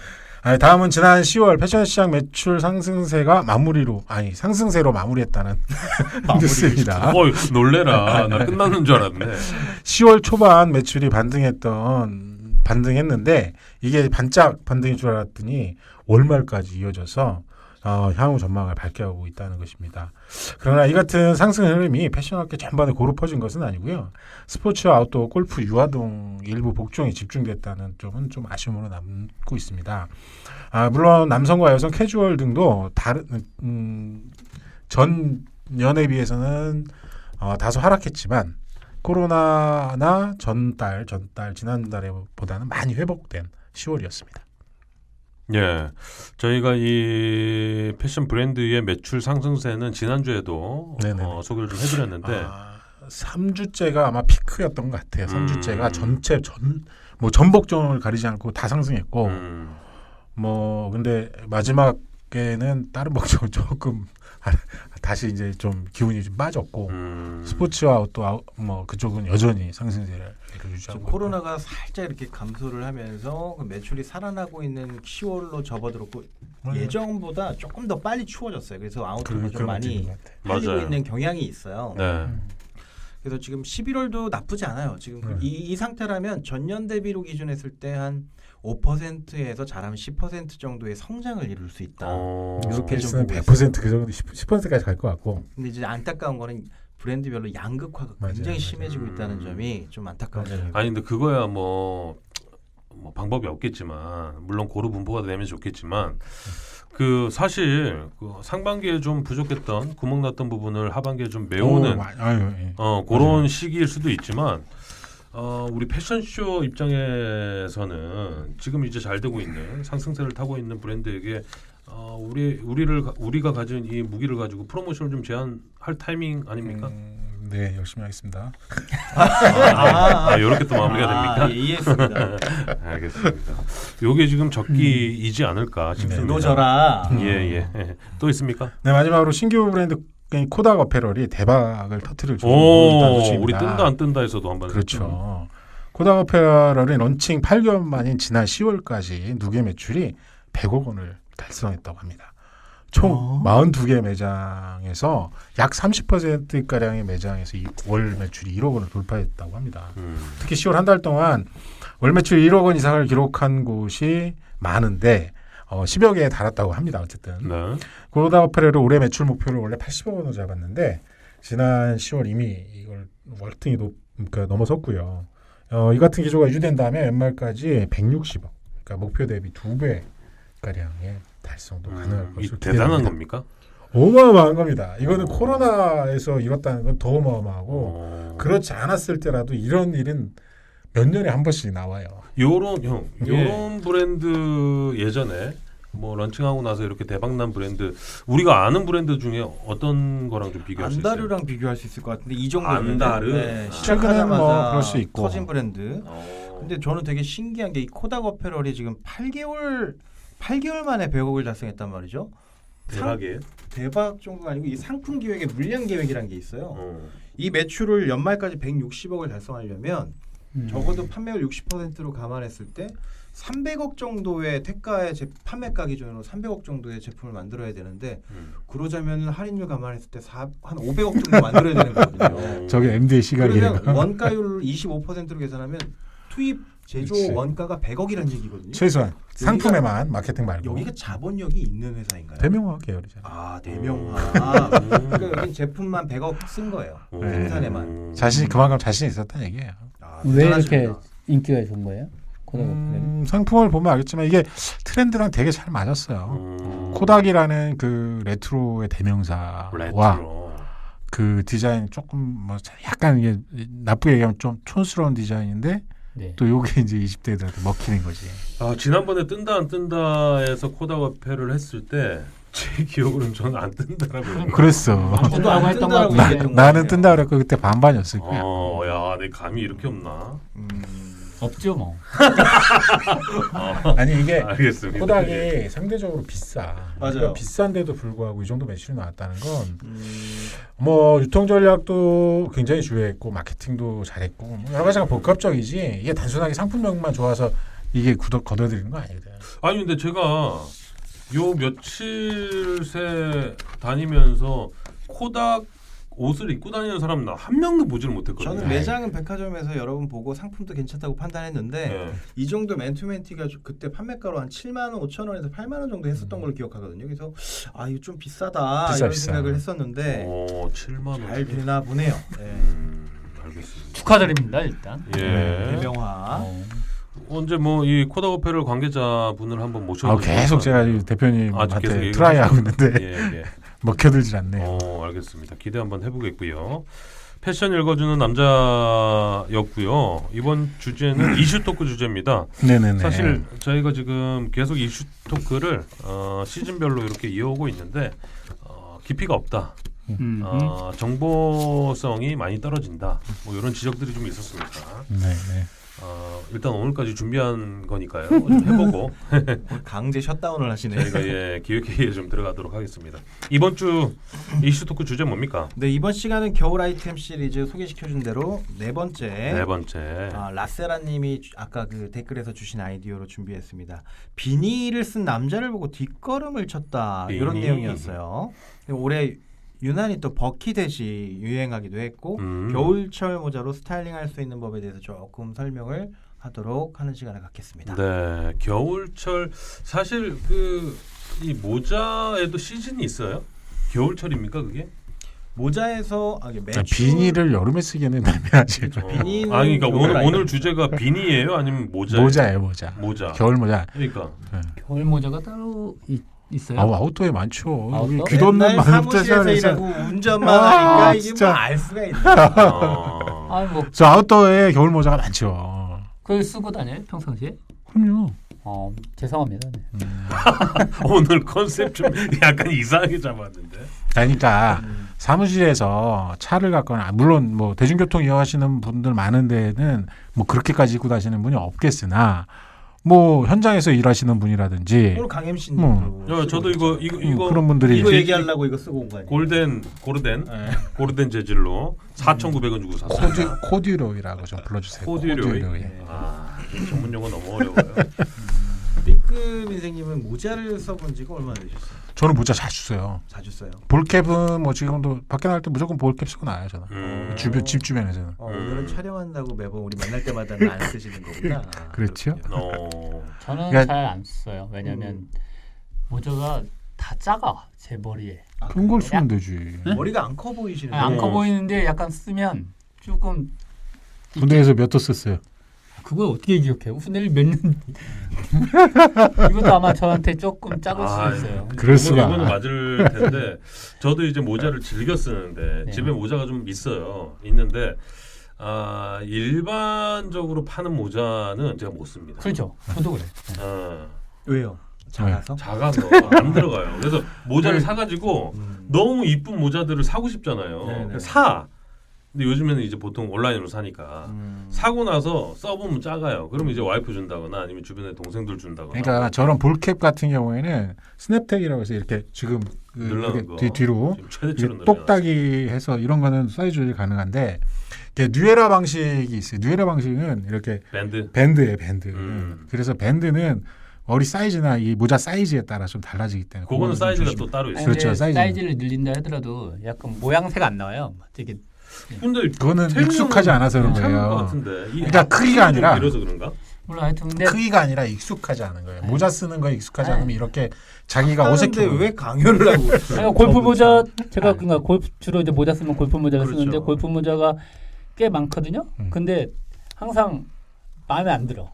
다음은 지난 10월 패션 시장 매출 상승세가 상승세로 마무리했다는 뉴스입니다. 놀래라. 나 끝났는 줄 알았네. 10월 초반 매출이 반등했는데 이게 반짝 반등인 줄 알았더니 월말까지 이어져서 향후 전망을 밝혀오고 있다는 것입니다. 그러나 이 같은 상승 흐름이 패션업계 전반에 고루 퍼진 것은 아니고요. 스포츠, 아웃도어, 골프, 유아동 일부 복종이 집중됐다는 점은 좀 아쉬움으로 남고 있습니다. 물론 남성과 여성 캐주얼 등도 전 년에 비해서는 다소 하락했지만 코로나나 전달 지난달보다는 많이 회복된 10월이었습니다. 예, 저희가 이 패션 브랜드의 매출 상승세는 지난주에도 소개를 좀 해드렸는데 3주째가 아마 피크였던 것 같아요. 3주째가 전체 전복종을 가리지 않고 다 상승했고 근데 마지막에는 다른 복종은 조금 다시 이제 좀 기운이 좀 빠졌고 스포츠와 또 그쪽은 여전히 상승세를 유지하고 코로나가 살짝 이렇게 감소를 하면서 그 매출이 살아나고 있는 10월로 접어들었고 예정보다 조금 더 빨리 추워졌어요. 그래서 아웃도어가 좀 많이 팔리고 있는 경향이 있어요. 네. 그래서 지금 11월도 나쁘지 않아요. 지금 이 상태라면 전년 대비로 기준했을 때 한 5%에서 잘하면 10% 정도의 성장을 이룰 수 있다. 이렇게 좀 100% 그 정도 10%까지 갈 것 같고. 근데 이제 안타까운 거는 브랜드별로 양극화가 굉장히 심해지고 있다는 점이 좀 안타까운 점이에요. 아니 근데 그거야 뭐 방법이 없겠지만 물론 고루 분포가 되면 좋겠지만 그 사실 그 상반기에 좀 부족했던 구멍 났던 부분을 하반기에 좀 메우는 그런 시기일 수도 있지만 우리 패션쇼 입장에서는 지금 이제 잘 되고 있는 상승세를 타고 있는 브랜드에게 우리가 가진 이 무기를 가지고 프로모션을 좀 제한할 타이밍 아닙니까? 네, 열심히 하겠습니다. 이렇게 또 마무리가 됩니까? 예, 이해했습니다. 알겠습니다. 요게 지금 적기이지 않을까 싶습니다. 노져라. 예. 또 있습니까? 네, 마지막으로 신규 브랜드 코닥 어페럴이 대박을 터뜨릴 조짐입니다. 우리 뜬다 안 뜬다에서도 한번 그렇죠. 코닥 어페럴의 런칭 8개월 만인 지난 10월까지 누계 매출이 100억 원을 달성했다고 합니다. 총 42개 매장에서 약 30%가량의 매장에서 월 매출이 1억 원을 돌파했다고 합니다. 특히 10월 한 달 동안 월 매출 1억 원 이상을 기록한 곳이 많은데 10여 개에 달았다고 합니다. 어쨌든 코닥 어페럴의 올해 매출 목표를 원래 80억 원으로 잡았는데 지난 10월 이미 이걸 월등히 넘어섰고요. 이 같은 기조가 유지된다면 연말까지 160억, 그러니까 목표 대비 2배 가량의 달성도 가능할 것으로 기대됩니다. 대단한 겁니까? 어마어마한 겁니다. 이거는 코로나에서 이뤘다는 건 더 어마어마하고 그렇지 않았을 때라도 이런 일은 몇 년에 한 번씩 나와요. 요런 브랜드 예전에 런칭하고 나서 이렇게 대박난 브랜드 우리가 아는 브랜드 중에 어떤 거랑 좀 비교할 수 있어요? 안다르랑 비교할 수 있을 것 같은데 이 정도 안다르? 네, 시작하자마자 그럴 수 있고 터진 브랜드. 근데 저는 되게 신기한 게 이 코닥 어페럴이 지금 8개월 만에 100억을 달성했단 말이죠. 대박이에요? 대박 정도가 아니고 이 상품 기획의 물량 계획이라는 게 있어요. 이 매출을 연말까지 160억을 달성하려면 적어도 판매율 60%로 감안했을 때 300억 정도의 태가의 판매가 기준으로 300억 정도의 제품을 만들어야 되는데 그러자면 할인율 감안했을 때 한 500억 정도 만들어야 되는 거거든요. 저게 MD의 시각이에요. 그러면 원가율 25%로 계산하면 투입 제조 그치. 원가가 100억이라는 얘기거든요. 최소한 상품에만 마케팅 말고 여기가 자본력이 있는 회사인가요? 대명화 계열이잖아요. 대명화. 그러니까 여기 제품만 100억 쓴 거예요. 생산에만. 그만큼 자신 있었다는 얘기예요. 왜 이렇게 인기가 좋은 거예요? 상품을 보면 알겠지만 이게 트렌드랑 되게 잘 맞았어요. 코닥이라는 그 레트로의 대명사와 그 디자인 조금 약간 이게 나쁘게 얘기하면 좀 촌스러운 디자인인데 또 요게 이제 20대들한테 먹히는 거지. 지난번에 뜬다 안 뜬다에서 코닥 어페를 했을 때 제 기억으로는 저는 안 뜬다라고 그랬어. 저도 안 했던 거 나는 뜬다 그랬고 그때 반반이었을 거야. 야, 내 감이 이렇게 없나? 없죠 뭐. 아니 이게 알겠습니다. 코닥이 예. 상대적으로 비싸. 맞아요. 그러니까 비싼데도 불구하고 이 정도 매출이 나왔다는 건 뭐 유통 전략도 굉장히 주요했고 마케팅도 잘했고 뭐 여러 가지가 복합적이지 이게 단순하게 상품력만 좋아서 이게 거둬들이는 거 아니거든. 아니 근데 제가 요 며칠 새 다니면서 코닥 옷을 입고 다니는 사람 나 한 명도 보지를 못했거든요. 저는 매장은 백화점에서 여러분 보고 상품도 괜찮다고 판단했는데 네. 이 정도 맨투맨티가 그때 판매가로 한 7만 원, 5천 원에서 8만 원 정도 했었던 걸로 기억하거든요. 그래서 아 이거 좀 비싸다 비싸, 이런 비싸. 생각을 했었는데 7만 원. 잘 되나 보네요. 네. 알겠습니다. 축하드립니다 일단. 예. 대명화. 언제 뭐 이 코닥 오페를 관계자분을 한번 모셔. 계속 제가 이 아직 계속 대표님한테 얘기를 트라이 하고 있는데 예, 예. 먹혀들질 않네요. 알겠습니다. 기대 한번 해보겠고요. 패션 읽어주는 남자였고요. 이번 주제는 이슈 토크 주제입니다. 네네네. 사실 저희가 지금 계속 이슈 토크를 시즌별로 이렇게 이어오고 있는데 깊이가 없다. 정보성이 많이 떨어진다. 뭐 이런 지적들이 좀 있었습니다. 네네. 일단 오늘까지 준비한 거니까요. 좀 해보고 강제 셧다운을 하시네요. 저희가 기획회의에 좀 들어가도록 하겠습니다. 이번 주 이슈 토크 주제 뭡니까? 네, 이번 시간은 겨울 아이템 시리즈 소개시켜준 대로 네 번째 라세라님이 아까 그 댓글에서 주신 아이디어로 준비했습니다. 비니를 쓴 남자를 보고 뒷걸음을 쳤다 이런 비니. 내용이었어요. 올해 유난히 또 버킷햇이 유행하기도 했고 겨울철 모자로 스타일링할 수 있는 법에 대해서 조금 설명을 하도록 하는 시간을 갖겠습니다. 네, 겨울철 사실 이 모자에도 시즌이 있어요? 겨울철입니까 그게? 모자에서 매출 비닐을 여름에 쓰기에는 애매하지. 비니는 그러니까 겨울 오늘 주제가 비니예요, 아니면 모자예요? 모자예요, 모자. 모자. 겨울 모자. 그러니까 겨울 모자가 따로 있어요? 아웃도어에 많죠. 아웃도어? 귀도 없는 맨날 사무실에서 일하고 운전만 하니까 이게 진짜. 뭐 알 수가 있나? 뭐 저 아웃도어에 겨울 모자가 많죠. 그걸 쓰고 다녀요 평상시에? 그럼요. 죄송합니다. 네. 오늘 컨셉 좀 약간 이상하게 잡았는데. 그러니까 사무실에서 차를 갖거나 물론 뭐 대중교통 이용하시는 분들 많은 데는 뭐 그렇게까지 입고 다니시는 분이 없겠으나 뭐 현장에서 일하시는 분이라든지 오늘 강 MC님도 저도 이거 그런 분들이 이거 얘기하려고 이거 쓰고 온 거 아니에요? 고르덴 재질로 4,900원 주고 샀어요. 코듀로이라고 좀 불러주세요. 코듀로이. 예. 전문 용어 너무 어려워요. B급 인생님은 모자를 써본 지가 얼마나 되셨어요? 저는 모자 자주 써요. 자주 써요. 볼캡은 뭐 지금도 밖에 나갈 때 무조건 볼캡 쓰고 나요 저는. 집 주변에서는. 오늘은 촬영한다고 매번 우리 만날 때마다는 안 쓰시는 거구나. 그렇죠. 저는 그러니까- 잘 안 써요. 왜냐면 모자가 다 작아 제 머리에. 큰 걸 쓰면 되지. 머리가 안 커 보이시는. 안 커 보이는데 약간 쓰면 조금 군대에서 몇 도 썼어요? 그걸 어떻게 기억해요? 훈련을 몇 년? 이것도 아마 저한테 조금 작을 수 있어요. 그럴 수가. 이거는 맞을 텐데 저도 이제 모자를 즐겨 쓰는데 네. 집에 모자가 좀 있는데 일반적으로 파는 모자는 제가 못 씁니다. 그렇죠. 저도 그래. 왜요? 작아서? 작아서 안 들어가요. 그래서 모자를 사가지고 너무 이쁜 모자들을 사고 싶잖아요. 네네. 그래서 사. 근데 요즘에는 이제 보통 온라인으로 사니까 사고 나서 써보면 작아요. 그러면 이제 와이프 준다거나 아니면 주변에 동생들 준다거나. 그러니까 저런 볼캡 같은 경우에는 스냅텍이라고 해서 이렇게 지금 늘어나는 거. 뒤로 지금 최대치로 이게 똑딱이 해서 이런 거는 사이즈 조절이 가능한데 이게 뉴에라 방식이 있어요. 뉴에라 방식은 이렇게 밴드예요, 밴드. 그래서 밴드는 머리 사이즈나 이 모자 사이즈에 따라 좀 달라지기 때문에 그거는 사이즈가 조심- 또 따로 있어요. 그렇죠, 사이즈를 늘린다 하더라도 약간 모양새가 안 나와요. 되게 근데 그거는 익숙하지 않아서 그런 괜찮은 것 거예요. 같은데. 그러니까 크기가 아니라 이래서 그런가? 몰라 하여튼 근데 크기가 아니라 익숙하지 않은 거예요. 네. 모자 쓰는 거에 익숙하지 네. 않으면 이렇게 자기가 하는데 어색해. 왜 강요를 하고? 아니, 골프 모자 제가 그러니까 골프 주로 이제 모자 쓰면 골프 모자를 그렇죠. 쓰는데 골프 모자가 꽤 많거든요. 근데 항상 마음에 안 들어.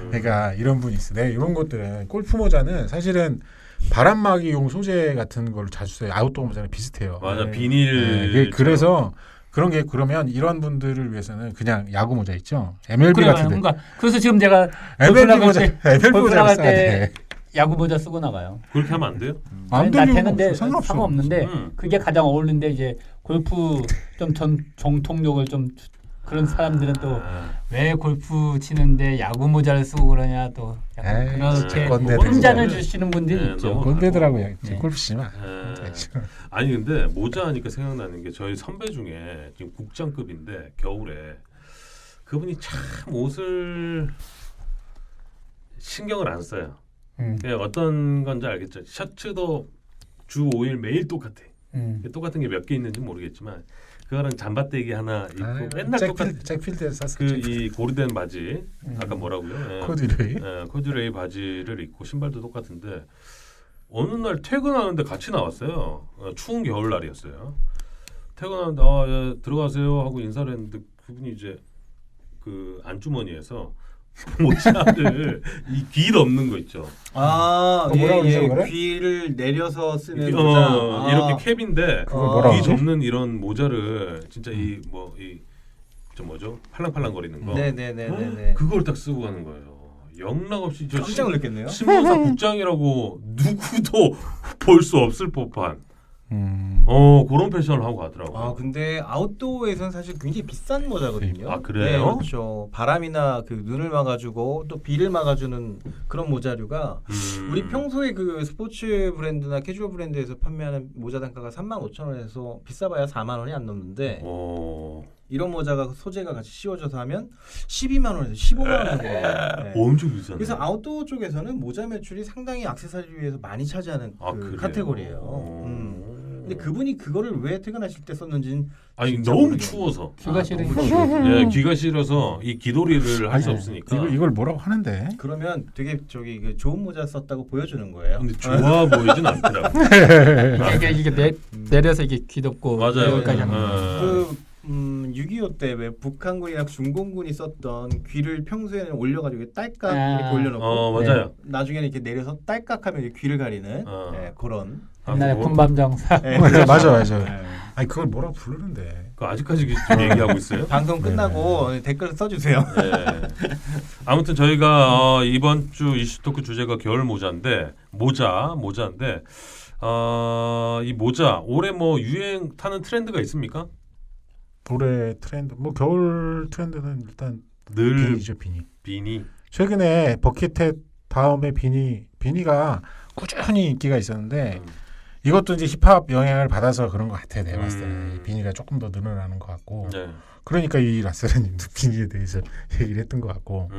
그러니까 이런 분이 있어. 네, 이런 것들은 골프 모자는 사실은 바람막이용 소재 같은 걸 자주 써요. 아웃도어 모자는 비슷해요. 맞아, 네. 비닐. 그래서 그런 게 그러면 이런 분들을 위해서는 그냥 야구 모자 있죠. MLB 그래요. 같은데. 그러니까 그래서 지금 제가 MLB 나갈 모자, 때- MLB 골프 모자를 나갈 써야 돼. 때 야구 모자 쓰고 나가요. 그렇게 하면 안 돼요? 안 나 되는 되는데 거 상관없어. 상관없는데 그게 가장 어울리는데 이제 골프 좀 정통력을 좀 그런 사람들은 또 아, 왜 골프 치는데 야구 모자를 쓰고 그러냐 또 약간 에이, 그렇게 꼰대들. 핀잔을 주시는 분들이 네, 있죠. 너무 꼰대더라고요. 네. 골프 치지 마. 예. 아니 근데 모자 하니까 생각나는 게 저희 선배 중에 지금 국장급인데 겨울에 그분이 참 옷을 신경을 안 써요. 그냥 어떤 건지 알겠죠. 셔츠도 주 5일 매일 똑같아. 똑같은 게 몇 개 있는지 모르겠지만 그거랑 잠바떼기 하나 입고 맨날 똑같은 잭필드에서 샀어. 그이 고르된 바지 아까 뭐라고요? 예. 코디레이. 예, 코듀레이 바지를 입고 신발도 똑같은데 어느 날 퇴근하는데 같이 나왔어요. 추운 겨울날이었어요. 퇴근하는데 예, 들어가세요 하고 인사를 했는데 그분이 이제 그 안주머니에서 모자를 이 귀 넘는 거 있죠. 아, 뭐라고 그러죠, 그래? 귀를 내려서 쓰는 모자. 이렇게 캡인데 그걸 뭐라고 귀 하지? 접는 이런 모자를 진짜 이 뭐 이 저 뭐죠? 팔랑팔랑 거리는 거. 네네네네. 그걸 딱 쓰고 가는 거예요. 영락없이 저 깜짝 놀랐겠네요. 신문사 국장이라고 누구도 볼 수 없을 법한 그런 패션을 하고 가더라고요. 아 근데 아웃도어에서는 사실 굉장히 비싼 모자거든요. 아, 그래요? 네, 그렇죠. 바람이나 그 눈을 막아주고 또 비를 막아주는 그런 모자류가 우리 평소에 그 스포츠 브랜드나 캐주얼 브랜드에서 판매하는 모자 단가가 35,000원에서 비싸봐야 4만 원이 안 넘는데 이런 모자가 소재가 같이 씌워져서 하면 12만 원에서 15만 원 정도. 네. 엄청 비싸네. 그래서 아웃도어 쪽에서는 모자 매출이 상당히 액세서리에서 많이 차지하는 그 그래요? 카테고리예요. 근데 그분이 그거를 왜 퇴근하실 때 썼는지는 아니 진짜 너무 모르겠네요. 추워서. 귀가 싫으니까. 너무 싫어요. 예, 귀가 싫어서 이 귀돌이를 할 수 아니, 없으니까. 이걸 뭐라고 하는데? 그러면 되게 저기 그 좋은 모자 썼다고 보여주는 거예요. 근데 좋아 보이진 않더라고. 이게 내려서 이게 귀 덮고 맞아요. 여기까지 하는 네. 거. 6.25 때 왜 북한군이나 중공군이 썼던 귀를 평소에는 올려가지고 딸깍 이렇게 아. 올려놓고 맞아요. 나중에는 이렇게 내려서 딸깍하면 이제 귀를 가리는 그런. 옛날에 그거- 군밤정사. 네, 맞아. 네. 아니 그걸 뭐라고 부르는데? 그거 아직까지 좀 얘기하고 있어요? 방송 끝나고 댓글 써주세요. 네. 아무튼 저희가 이번 주 이슈토크 주제가 겨울 모자인데 모자인데 이 모자 올해 뭐 유행 타는 트렌드가 있습니까? 올해 트렌드 뭐 겨울 트렌드는 일단 늘 비니죠 비니. 비니. 최근에 버킷햇 다음에 비니가 꾸준히 인기가 있었는데 이것도 이제 힙합 영향을 받아서 그런 것 같아 내가 봤을 때는 이 비니가 조금 더 늘어나는 것 같고 네. 그러니까 이 라세라님도 비니에 대해서 얘기를 했던 것 같고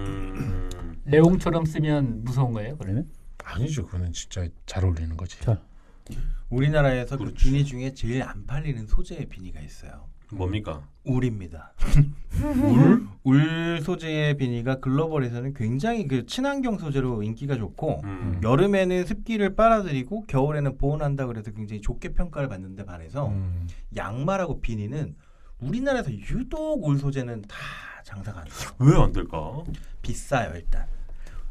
레옹처럼 쓰면 무서운 거예요, 그러면? 아니죠 그거는 진짜 잘 어울리는 거지. 자. 우리나라에서 그 그렇지. 비니 중에 제일 안 팔리는 소재의 비니가 있어요. 뭡니까? 울입니다. 울? 울 소재의 비니가 글로벌에서는 굉장히 그 친환경 소재로 인기가 좋고 여름에는 습기를 빨아들이고 겨울에는 보온한다 그래서 굉장히 좋게 평가를 받는데 반해서 양말하고 비니는 우리나라에서 유독 울 소재는 다 장사가 안 돼요. 왜 안 될까? 비싸요 일단.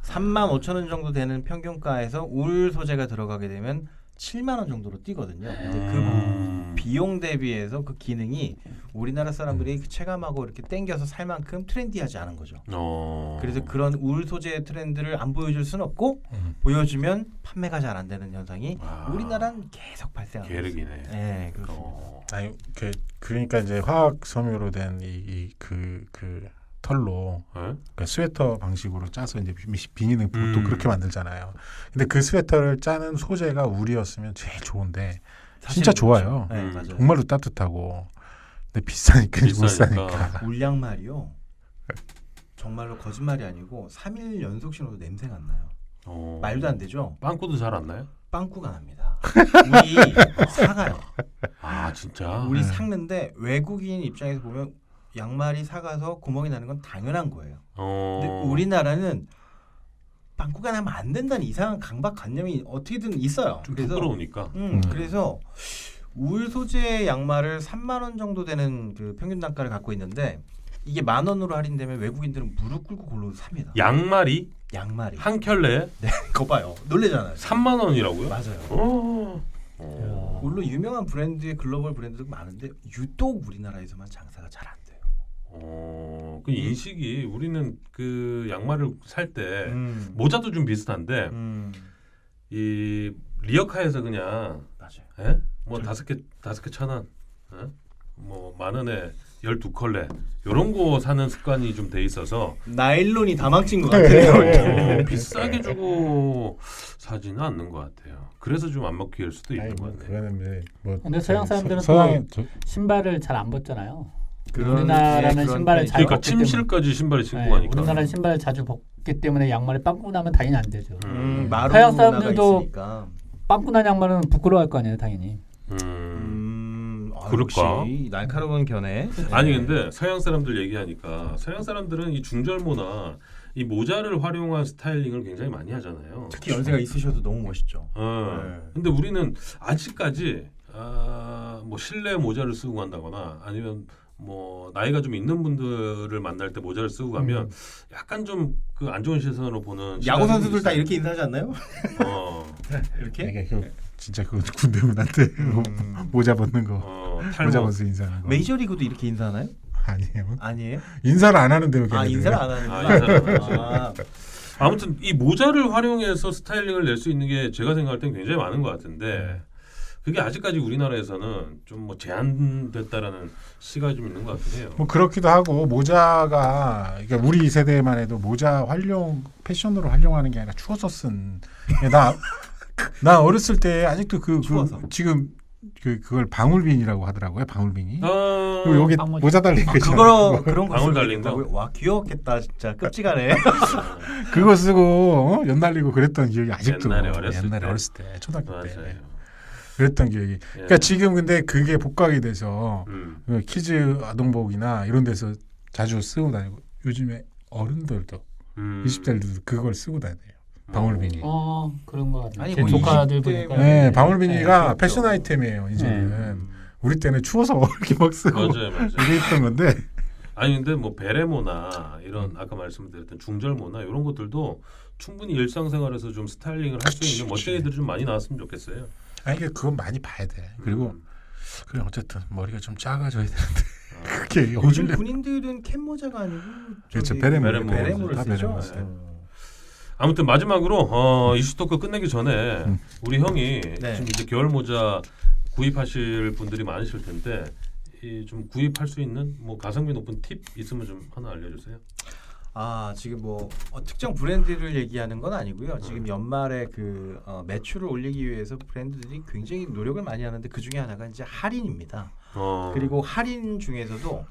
35,000원 정도 되는 평균가에서 울 소재가 들어가게 되면 7만 원 정도로 뛰거든요. 근데 그 비용 대비해서 그 기능이 우리나라 사람들이 체감하고 이렇게 땡겨서 살 만큼 트렌디하지 않은 거죠. 그래서 그런 울 소재의 트렌드를 안 보여줄 수는 없고 보여주면 판매가 잘 안 되는 현상이 우리나라는 계속 발생하고 있어요. 계륵이네. 네, 그렇습니다. 아니 그러니까 이제 화학 섬유로 된 이 그 털로 그러니까 스웨터 방식으로 짜서 이제 비니는 보통 그렇게 만들잖아요. 근데 그 스웨터를 짜는 소재가 울이었으면 제일 좋은데 진짜 좋아요. 네, 맞아요. 정말로 따뜻하고. 근데 비싸니까 못 사니까. 울 양말이요. 정말로 거짓말이 아니고 3일 연속 신어도 냄새가 안 나요. 말도 안 되죠? 빵꾸도 잘 안 나요? 빵꾸가 납니다. 울이 사가요. 아 진짜? 울이 삭는데 외국인 입장에서 보면 양말이 삭아서 구멍이 나는 건 당연한 거예요. 근데 우리나라는 빵꾸가 나면 안 된다는 이상한 강박관념이 어떻게든 있어요. 좀 그래서 부끄러우니까. 그래서 울 소재 양말을 3만 원 정도 되는 그 평균 단가를 갖고 있는데 이게 10,000원으로 할인되면 외국인들은 무릎 꿇고 골로 삽니다. 양말이 양말이 한 켤레에 네, 그거 봐요. 놀래잖아요. 3만 원이라고요? 맞아요. 물론 유명한 브랜드의 글로벌 브랜드도 많은데 유독 우리나라에서만 장사가 잘 안 돼요. 그 인식이 우리는 그 양말을 살 때 모자도 좀 비슷한데 이 리어카에서 그냥 맞아요. 예? 뭐 5개 1,000원, 뭐 10,000원에 12컬레 이런 거 사는 습관이 좀 돼 있어서 나일론이 다 망친 것 같아요. 비싸게 주고 사지는 않는 것 같아요. 그래서 좀 안 먹힐 수도 있는 것 같아요. 그거는 뭐 근데 서양 사람들은 서양 신발을 잘 안 벗잖아요. 그런- 우리나라는 그런 신발을 편이죠. 잘 그러니까 벗기 때문에 침실까지 신발을 신고 네, 가니까. 우리나라는 신발을 자주 벗기 때문에 양말이 빵꾸 나면 당연히 안 되죠. 마루 서양 문화가 사람들도 있으니까. 빵꾸 난 양말은 부끄러워할 거 아니에요, 당연히. 그럴까? 역시 날카로운 견해. 아니 근데 서양 사람들 얘기하니까 서양 사람들은 이 중절모나 이 모자를 활용한 스타일링을 굉장히 많이 하잖아요. 특히 연세가 있으셔도 너무 멋있죠. 네. 근데 우리는 아직까지 뭐 실내 모자를 쓰고 간다거나 아니면 뭐 나이가 좀 있는 분들을 만날 때 모자를 쓰고 가면 약간 좀 그 안 좋은 시선으로 보는 야구 시각이 선수들 다 있어요. 이렇게 인사하지 않나요? 이렇게? 이게 진짜 그 군대 문화인데 모자 벗는 거 모자 탈모. 벗어 인사하는 거 메이저리그도 이렇게 인사하나요? 아니에요. 아니에요? 인사를 안 하는데요. 아 걔네들은. 인사를 안 하는구나. 인사를 안 하죠. 아, 아무튼 이 모자를 활용해서 스타일링을 낼 수 있는 게 제가 생각할 땐 굉장히 많은 것 같은데 그게 아직까지 우리나라에서는 좀 뭐 제한됐다라는 시각이 좀 있는 것 같긴 해요. 뭐 그렇기도 하고 모자가 그러니까 우리 세대만 해도 모자 활용 패션으로 활용하는 게 아니라 추워서 쓴. 나 어렸을 때 아직도 추워서. 지금 그걸 방울빈이라고 하더라고요. 방울빈이. 아, 그리고 여기 방울. 모자 달린 거 있잖아요. 그거 그런 거 방울 쓰고 달린 거? 있다고요? 와 귀여웠겠다 진짜 끔찍하네. 그거 쓰고 연날리고 그랬던 기억이 아직도 옛날에 어렸을 때. 어렸을 때 초등학교 때 맞아요. 그랬던 기억이. 예. 그러니까 지금 근데 그게 복각이 돼서 음. 그 키즈 아동복이나 이런 데서 자주 쓰고 다니고 요즘에 어른들도 20대들도 그걸 쓰고 다녀요. 방울빈이. 그런 거 같아요. 아니, 제 뭐 조카들 20대 보니까 네, 방울빈이가 네, 패션 그렇죠. 아이템이에요. 이제는 음. 우리 때는 추워서 이렇게 막 쓰고 맞아요, 맞아요. 이게 있던 건데 아니 근데 뭐 베레모나 이런 아까 말씀드렸던 중절모나 이런 것들도 충분히 일상생활에서 좀 스타일링을 할 수 그치, 있는 그치. 멋쟁이들이 좀 많이 나왔으면 좋겠어요. 아니 그건 많이 봐야 돼. 그리고 음. 그래 어쨌든 머리가 좀 작아져야 되는데 아, 그게 요즘 어질래. 군인들은 캡모자가 아니고 그렇죠. 저기 베레모. 베레모를 다 쓰죠. 베레모 써요. 아무튼 마지막으로 이슈 토크 끝내기 전에 우리 형이 네. 지금 이제 겨울 모자 구입하실 분들이 많으실 텐데 이 좀 구입할 수 있는 뭐 가성비 높은 팁 있으면 좀 하나 알려주세요. 아 지금 뭐 특정 브랜드를 얘기하는 건 아니고요. 지금 연말에 그 매출을 올리기 위해서 브랜드들이 굉장히 노력을 많이 하는데 그 중에 하나가 이제 할인입니다. 그리고 할인 중에서도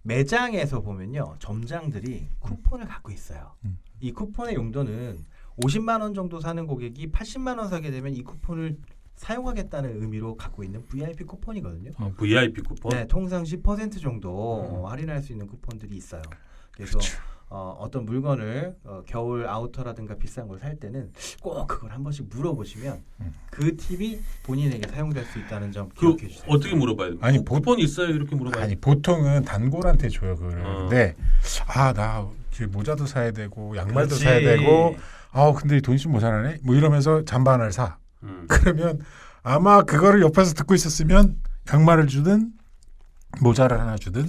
매장에서 보면요 점장들이 쿠폰을 갖고 있어요. 이 쿠폰의 용도는 50만 원 정도 사는 고객이 80만 원 사게 되면 이 쿠폰을 사용하겠다는 의미로 갖고 있는 VIP 쿠폰이거든요. VIP 쿠폰. 네, 통상 10% 정도 할인할 수 있는 쿠폰들이 있어요. 그래서 어떤 물건을 겨울 아우터라든가 비싼 걸 살 때는 꼭 그걸 한 번씩 물어보시면 그 팁이 본인에게 사용될 수 있다는 점 그 기억해 주세요. 어떻게 물어봐야 돼요? 아니, 쿠폰 있어요 이렇게 물어봐야 아니 돼요. 보통은 단골한테 줘요 그거를. 근데 나 모자도 사야 되고 양말도 그렇지. 사야 되고 근데 돈이 좀 모자라네. 뭐 이러면서 잠바를 사. 그러면 아마 그거를 옆에서 듣고 있었으면 양말을 주든 모자를 하나 주든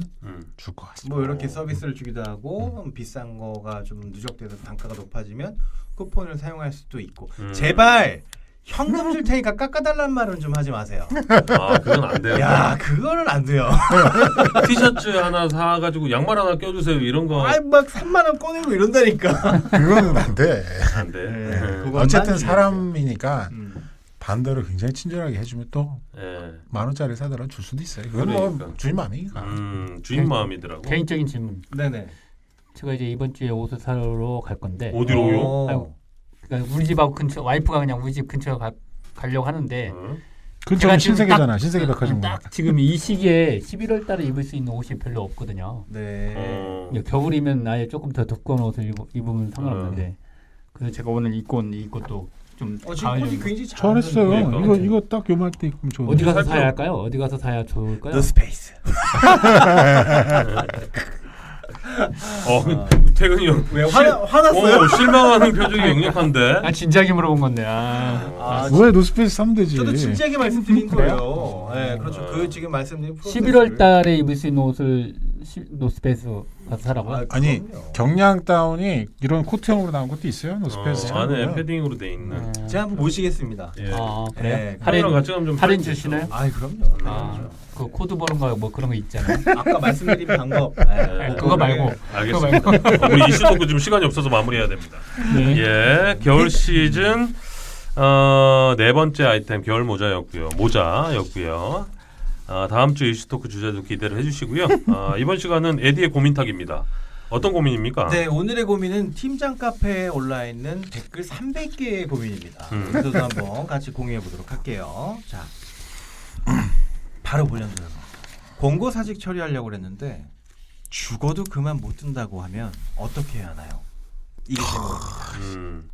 줄 것 같습니다. 뭐 이렇게 서비스를 주기도 하고 비싼 거가 좀 누적돼서 단가가 높아지면 쿠폰을 사용할 수도 있고 제발 현금 줄 테니까 깎아달라는 말은 좀 하지 마세요. 아 그건 안 돼요. 야 그거는 안 돼요. 티셔츠 하나 사가지고 양말 하나 껴주세요 이런 거 안 막 3만 원 꺼내고 이런다니까. 그거는 안 돼. 돼. 네, 그것만 어쨌든 주의하세요. 사람이니까 반대로 굉장히 친절하게 해주면 또 예. 10,000원짜리 사더라도 줄 수도 있어요. 그건 그러니까. 뭐 주인 마음이니까. 주인 마음이더라고. 개인적인 질문. 네네. 제가 이제 이번 주에 옷을 사러 갈 건데 어디로요? 아이고. 그러니까 우리 집하고 근처 와이프가 그냥 우리 집 근처 가려고 하는데 근처는 제가 지금 신세계잖아. 신세계 백화점. 딱 지금 이 시기에 11월 달에 입을 수 있는 옷이 별로 없거든요. 네. 이제 겨울이면 아예 조금 더 두꺼운 옷을 입으면 상관없는데 그래서 제가 오늘 입고 온 이 것도 좀 지금 가을용. 코디 굉장히 잘 잘했어요. 그러니까. 이거 딱 요말 때 입으면 좋은데. 어디 가서 살펴- 사야 할까요? 어디 가서 사야 좋을까요? The Space. 태근이 형. 왜 화났어요? 실망하는 표정이 역력한데. 아 진지하게 물어본 건데. 왜 노스페이스 사면 되지? 저도 진지하게 말씀드린 그래요? 거예요. 네, 그렇죠. 그 지금 말씀드린 11월 달에 입을 수 있는 옷을 노스페이스 가서 사라고요? 아니, 그럼요. 경량 다운이 이런 코트형으로 나온 것도 있어요. 노스페이스 안에 패딩으로 돼 있는. 제가 한번 모시겠습니다. 예. 아 그래요? 네, 할인 같이 가면 좀 할인 편하겠죠. 주시나요? 아, 그럼요. 아, 그 코드 보는 거 뭐 그런 거 있잖아요. 아까 말씀드린 방법. 네, 그거 말고. 알겠습니다. 우리 이슈도구 좀 시간이 없어서 마무리해야 됩니다. 네. 예, 겨울 시즌 네 번째 아이템 겨울 모자였고요. 다음 주 이슈 토크 주제도 기대를 해주시고요. 이번 시간은 에디의 고민탁입니다. 어떤 고민입니까? 네, 오늘의 고민은 팀장 카페에 올라 있는 댓글 300개의 고민입니다. 그래서 한번 같이 공유해 보도록 할게요. 자, 바로 보려고요. 공고 사직 처리하려고 그랬는데 죽어도 그만 못 든다고 하면 어떻게 해야 하나요? 이게 제목입니다.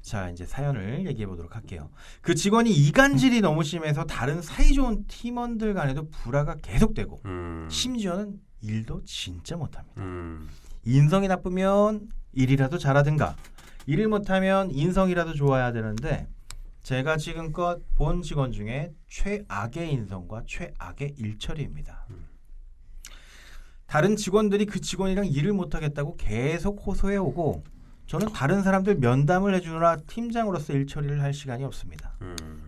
자, 이제 사연을 얘기해 보도록 할게요. 그 직원이 이간질이 너무 심해서 다른 사이좋은 팀원들 간에도 불화가 계속되고 심지어는 일도 진짜 못합니다. 인성이 나쁘면 일이라도 잘하든가 일을 못하면 인성이라도 좋아야 되는데 제가 지금껏 본 직원 중에 최악의 인성과 최악의 일처리입니다. 다른 직원들이 그 직원이랑 일을 못하겠다고 계속 호소해오고 저는 다른 사람들 면담을 해주느라 팀장으로서 일 처리를 할 시간이 없습니다.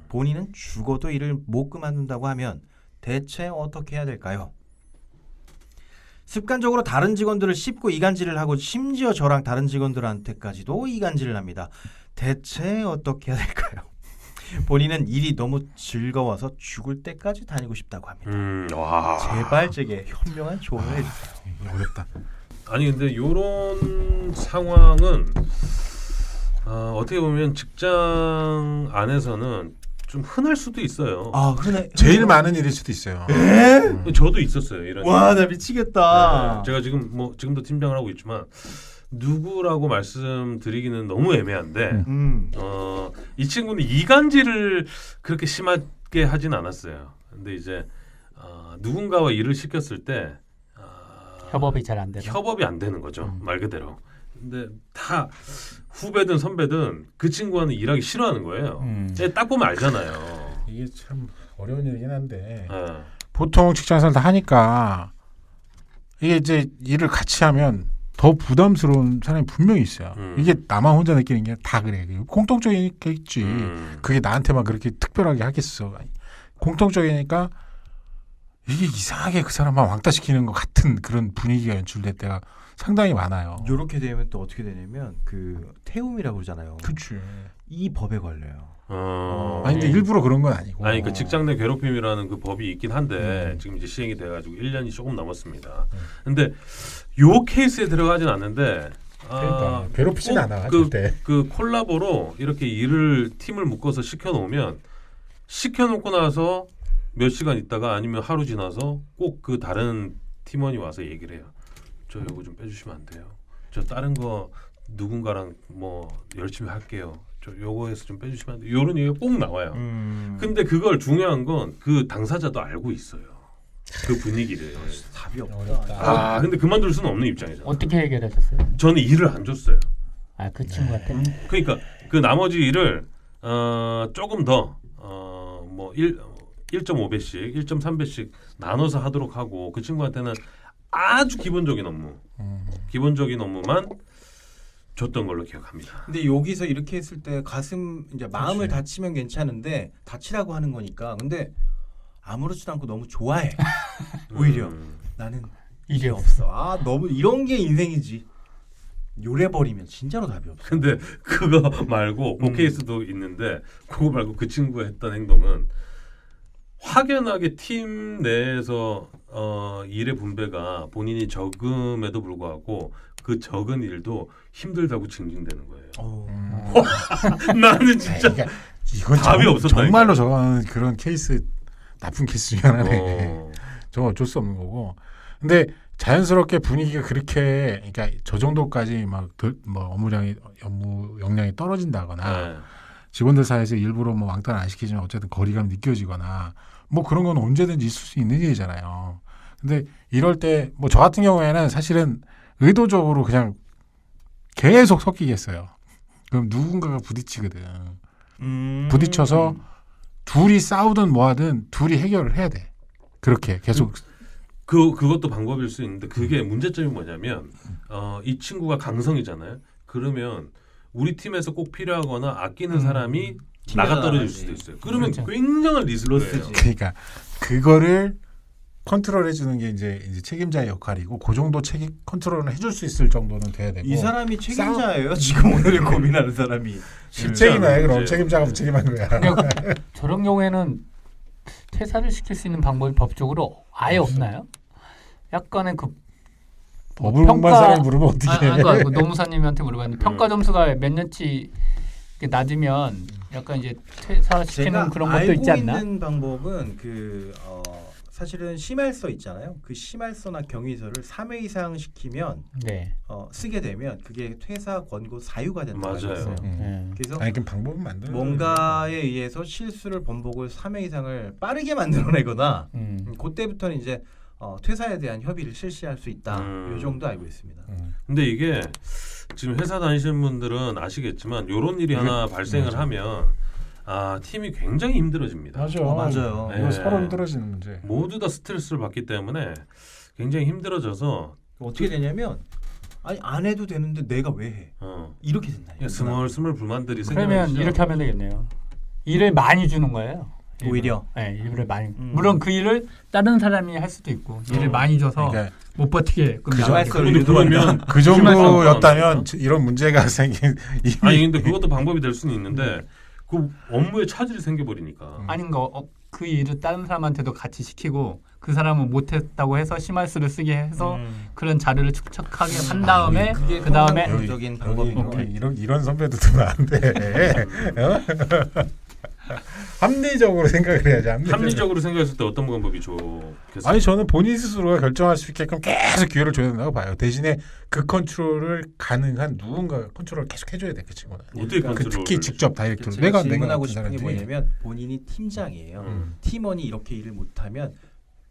본인은 죽어도 일을 못 그만둔다고 하면 대체 어떻게 해야 될까요? 습관적으로 다른 직원들을 씹고 이간질을 하고 심지어 저랑 다른 직원들한테까지도 이간질을 합니다. 대체 어떻게 해야 될까요? 본인은 일이 너무 즐거워서 죽을 때까지 다니고 싶다고 합니다. 와. 제발 제게 현명한 조언을 해주세요. 이게 어렵다. 아니 근데 이런 상황은 어떻게 보면 직장 안에서는 좀 흔할 수도 있어요. 아, 흔해. 제일 많은 일일 수도 있어요. 저도 있었어요 이런. 와, 나 미치겠다. 네, 제가 지금도 팀장을 하고 있지만 누구라고 말씀드리기는 너무 애매한데 이 친구는 이간질을 그렇게 심하게 하진 않았어요. 근데 이제 누군가와 일을 시켰을 때 협업이 잘 안 되는. 협업이 안 되는 거죠. 말 그대로. 근데 다 후배든 선배든 그 친구와는 일하기 싫어하는 거예요. 딱 보면 알잖아요. 이게 참 어려운 일이긴 한데 예. 보통 직장에서 다 하니까 이게 이제 일을 같이 하면 더 부담스러운 사람이 분명히 있어요. 이게 나만 혼자 느끼는 게 다 그래. 공통적이니까 있지. 그게 나한테만 그렇게 특별하게 하겠어. 공통적이니까 이게 이상하게 그 사람만 왕따시키는 것 같은 그런 분위기가 연출될 때가 상당히 많아요. 이렇게 되면 또 어떻게 되냐면 그 태움이라고 그러잖아요. 그렇지. 이 법에 걸려요. 아니 근데 일부러 그런 건 아니고. 아니 그 직장 내 괴롭힘이라는 그 법이 있긴 한데 지금 이제 시행이 돼가지고 1년이 조금 넘었습니다. 근데 요 케이스에 들어가진 않는데 그러니까 괴롭히진 않아. 그 콜라보로 이렇게 팀을 묶어서 시켜놓으면 시켜놓고 나서 몇 시간 있다가 아니면 하루 지나서 꼭 그 다른 팀원이 와서 얘기를 해요. 저 요거 좀 빼주시면 안 돼요. 저 다른 거 누군가랑 뭐 열심히 할게요. 저 요거에서 좀 빼주시면 안 돼요. 이런 얘기가 꼭 나와요. 근데 그걸 중요한 건 그 당사자도 알고 있어요. 그 분위기를. 답이 없다. 아 근데 그만둘 수는 없는 입장이잖아요. 어떻게 해결하셨어요? 저는 일을 안 줬어요. 아, 그 친구한테. 그러니까 그 나머지 일을 조금 더 뭐 1.5배씩, 1.3배씩 나눠서 하도록 하고 그 친구한테는 아주 기본적인 업무만 줬던 걸로 기억합니다. 근데 여기서 이렇게 했을 때 가슴 이제 마음을 그렇지. 다치면 괜찮은데 다치라고 하는 거니까. 근데 아무렇지도 않고 너무 좋아해. 오히려 나는 일이 일이 없어. 아, 너무 이런 게 인생이지. 요래버리면 진짜로 답이 없어. 근데 그거 말고 그 케이스도 있는데 그거 말고 그 친구가 했던 행동은 확연하게 팀 내에서 일의 분배가 본인이 적음에도 불구하고 그 적은 일도 힘들다고 징징대는 거예요. 나는 진짜 그러니까 이건 답이 없었다니까. 정말로 저거는 그런 케이스 나쁜 케이스 중에 하나네. 저건 어쩔 수 없는 거고. 근데 자연스럽게 분위기가 그렇게 그러니까 저 정도까지 막 뭐 업무 역량이 떨어진다거나 네. 직원들 사이에서 일부러 뭐 왕따를 안 시키지만 어쨌든 거리감이 느껴지거나 뭐 그런 건 언제든지 있을 수 있는 일이잖아요. 근데 이럴 때 뭐 저 같은 경우에는 사실은 의도적으로 그냥 계속 섞이겠어요. 그럼 누군가가 부딪히거든. 부딪혀서 둘이 싸우든 뭐하든 둘이 해결을 해야 돼. 그렇게 계속 그것도 방법일 수 있는데 그게 문제점이 뭐냐면 이 친구가 강성이잖아요. 그러면 우리 팀에서 꼭 필요하거나 아끼는 사람이 나가 떨어질 수도 있어요. 그러면 그렇죠. 굉장한 리스크예요. 로스지. 그러니까 그거를 컨트롤해 주는 게 이제 책임자의 역할이고 그 정도 책임 컨트롤을 해줄 수 있을 정도는 돼야 되고 이 사람이 책임자예요. 지금 오늘 고민하는 사람이. 책임자야. 그럼 문제예요. 책임자가 무책임한 거야. 그냥 저런 경우에는 퇴사를 시킬 수 있는 방법이 법적으로 아예 없나요? 약간의 그 법을 공부한 사람이 물으면 어떻게 해? 그러니까 그 노무사님한테 물어봤는데 평가 점수가 몇 년치 이렇게 낮으면 약간 이제 퇴사시키는 제가 그런 것도 알고 있지 않나? 있는 방법은 사실은 심할서 있잖아요. 그 심할서나 경위서를 3회 이상 시키면 네. 쓰게 되면 그게 퇴사 권고 사유가 된다고 맞아요. 했어요. 네. 그래서 아니 그럼 방법은 만들어. 뭔가에 의해서 실수를 번복을 3회 이상을 빠르게 만들어내거나 그때부터는 이제 퇴사에 대한 협의를 실시할 수 있다. 이 정도 알고 있습니다. 근데 이게 지금 회사 다니시는 분들은 아시겠지만 이런 일이 하나 발생을 맞아. 하면 팀이 굉장히 힘들어집니다. 맞아. 맞아요. 이거 네. 서로 힘들어지는 문제. 모두 다 스트레스를 받기 때문에 굉장히 힘들어져서 어떻게 되냐면 아니 안 해도 되는데 내가 왜 해? 이렇게 된다. 스멀스멀 불만들이 그러면 생겨나죠. 이렇게 하면 되겠네요. 일을 많이 주는 거예요. 일부러. 오히려? 네, 일을 많이. 물론 그 일을 다른 사람이 할 수도 있고 일을 많이 줘서 그러니까 못 버티게. 그 자발성을 근데 그러면 그 정도였다면 이런 문제가 생긴. 아니 근데 그것도 방법이 될 수는 있는데 그 업무에 차질이 생겨버리니까. 아닌가 그 일을 다른 사람한테도 같이 시키고 그 사람은 못했다고 해서 심할수를 쓰게 해서 그런 자료를 축적하게 한 다음에 그게 그 다음에 통상적인 방법인 것 오케이. 같아요. 이런 선배도 두면 안 돼. 어? 합리적으로 생각을 해야지. 합리적으로 생각했을 때 어떤 방법이 좋겠어요? 아니 저는 본인 스스로가 결정할 수 있게끔 계속 기회를 줘야 된다고 봐요. 대신에 그 컨트롤을 가능한 누군가 컨트롤을 계속 해줘야 돼. 그 친구는. 어떻게 그러니까 컨트롤을 특히 직접 다이렉트로. 제가 질문하고 같은 싶은 게 사람들이 뭐냐면 본인이 팀장이에요. 팀원이 이렇게 일을 못하면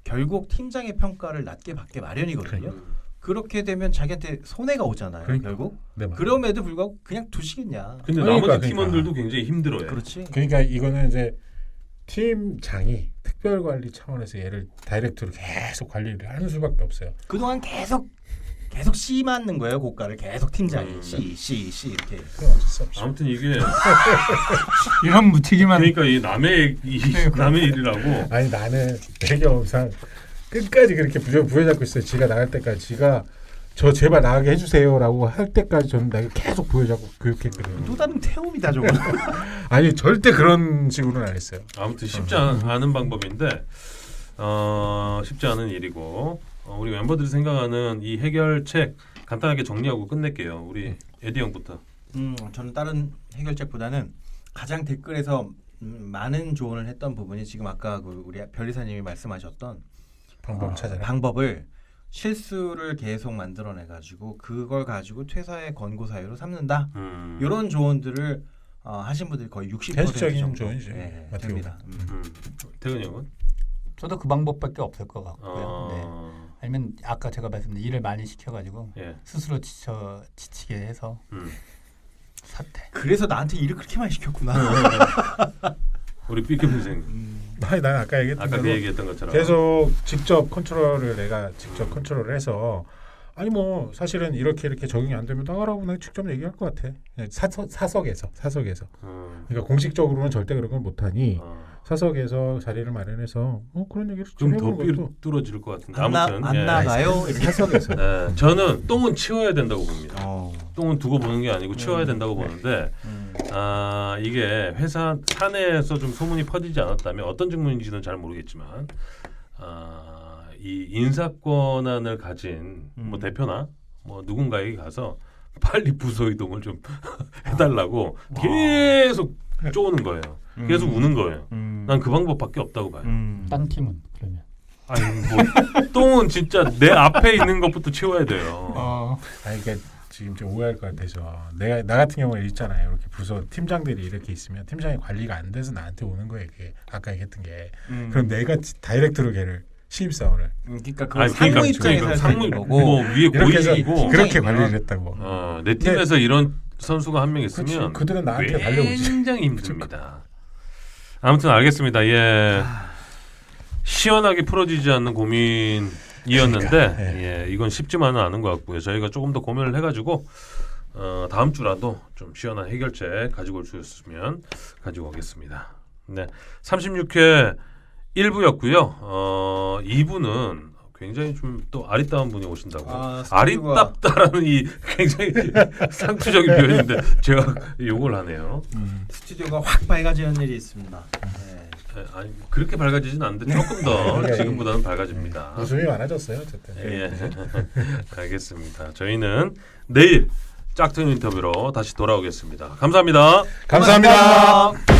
결국 팀장의 평가를 낮게 받게 마련이거든요. 그렇게 되면 자기한테 손해가 오잖아요. 그러니까. 결국. 네, 맞아요. 그럼에도 불구하고 그냥 두시겠냐. 근데 그러니까, 나머지 팀원들도 굉장히 힘들어요. 그렇지. 그러니까 이거는 이제 팀장이 특별 관리 차원에서 얘를 다이렉트로 계속 관리를 하는 수밖에 없어요. 그동안 계속 씨 맞는 거예요. 고가를 계속 팀장이 씨 이렇게. 그건 어쩔 수 없죠. 아무튼 이게 이런 무책임한 그러니까 이 남의 일이라고. 아니 나는 내 경험상 끝까지 그렇게 부여잡고 있어요. 지가 나갈 때까지 지가 저 제발 나가게 해주세요라고 할 때까지 저는 내가 계속 부여잡고 교육했거든요. 또 다른 태움이다 저거. 아니 절대 그런 식으로는 안 했어요. 아무튼 쉽지 않은 방법인데 쉽지 않은 일이고 우리 멤버들이 생각하는 이 해결책 간단하게 정리하고 끝낼게요. 우리 에디 형부터. 저는 다른 해결책보다는 가장 댓글에서 많은 조언을 했던 부분이 지금 아까 그 우리 별리사님이 말씀하셨던 방법 찾아라. 방법을 실수를 계속 만들어내 가지고 그걸 가지고 퇴사의 권고 사유로 삼는다. 이런 조언들을 하신 분들이 거의 60% 대수적인 정도 조언이죠. 네, 어떻게 됩니다. 태근 형은? 저도 그 방법밖에 없을 것 같고요. 네. 어, 아니면 아까 제가 말씀드린 일을 많이 시켜가지고 예. 스스로 지치게 해서 사퇴. 그래서 나한테 일을 그렇게 많이 시켰구나. 우리 삐끗 선생님. 아니 난 아까 얘기했던 아까 그 대로 얘기했던 것처럼 계속 직접 컨트롤을 내가 직접 컨트롤을 해서 아니 뭐 사실은 이렇게 적용이 안 되면 나가라고 내가 직접 얘기할 것 같아. 그냥 사석에서. 그러니까 공식적으로는 절대 그런 걸 못하니 사석에서 자리를 마련해서 그런 얘기를 좀 좀더 해보는 것도 뚫어질 것 같은데 안 아무튼 예. 나가요. 이렇게. 사석에서. 예, 저는 똥은 치워야 된다고 봅니다. 어. 똥은 두고 보는 게 아니고 치워야 된다고 보는데 이게 회사 사내에서 좀 소문이 퍼지지 않았다면 어떤 직무인지는 잘 모르겠지만 이 인사권한을 가진 뭐 대표나 뭐 누군가에게 가서 빨리 부서 이동을 좀 해달라고 계속 쪼는 거예요. 계속 우는 거예요. 난 그 방법밖에 없다고 봐요. 딴 팀은 그러면. 아니 뭐 똥은 진짜 내 앞에 있는 것부터 치워야 돼요. 아니 그러니까 지금 좀 오해할 것 같아서 나 같은 경우에 있잖아요. 이렇게 부서 팀장들이 이렇게 있으면 팀장이 관리가 안 돼서 나한테 오는 거예요. 이게 아까 얘기했던 게 그럼 내가 다이렉트로 걔를 신입사원을 그러니까 그 상무 입장에서 할 상무 거고 뭐 위에 이렇게 해서 고위이고 그렇게 관리를 했다고. 내 팀에서 이런 선수가 한 명 있으면 그들은 나한테 달려오지. 굉장히 힘듭니다. 아무튼 알겠습니다. 예. 시원하게 풀어지지 않는 고민 이었는데 그러니까, 예. 예, 이건 쉽지만은 않은 것 같고요. 저희가 조금 더 고민을 해가지고 다음 주라도 좀 시원한 해결책 가지고 올 수 있으면 가지고 오겠습니다. 네, 36회 1부였고요. 2부는 굉장히 좀 또 아리따운 분이 오신다고. 아리따다라는 이 굉장히 상투적인 표현인데 제가 욕을 하네요. 스튜디오가 확 밝아지는 일이 있습니다. 네. 아니 그렇게 밝아지진 않는데 조금 더 지금보다는 밝아집니다. 웃음이 많아졌어요, 어쨌든. 예, 알겠습니다. 저희는 내일 짝퉁 인터뷰로 다시 돌아오겠습니다. 감사합니다. 감사합니다.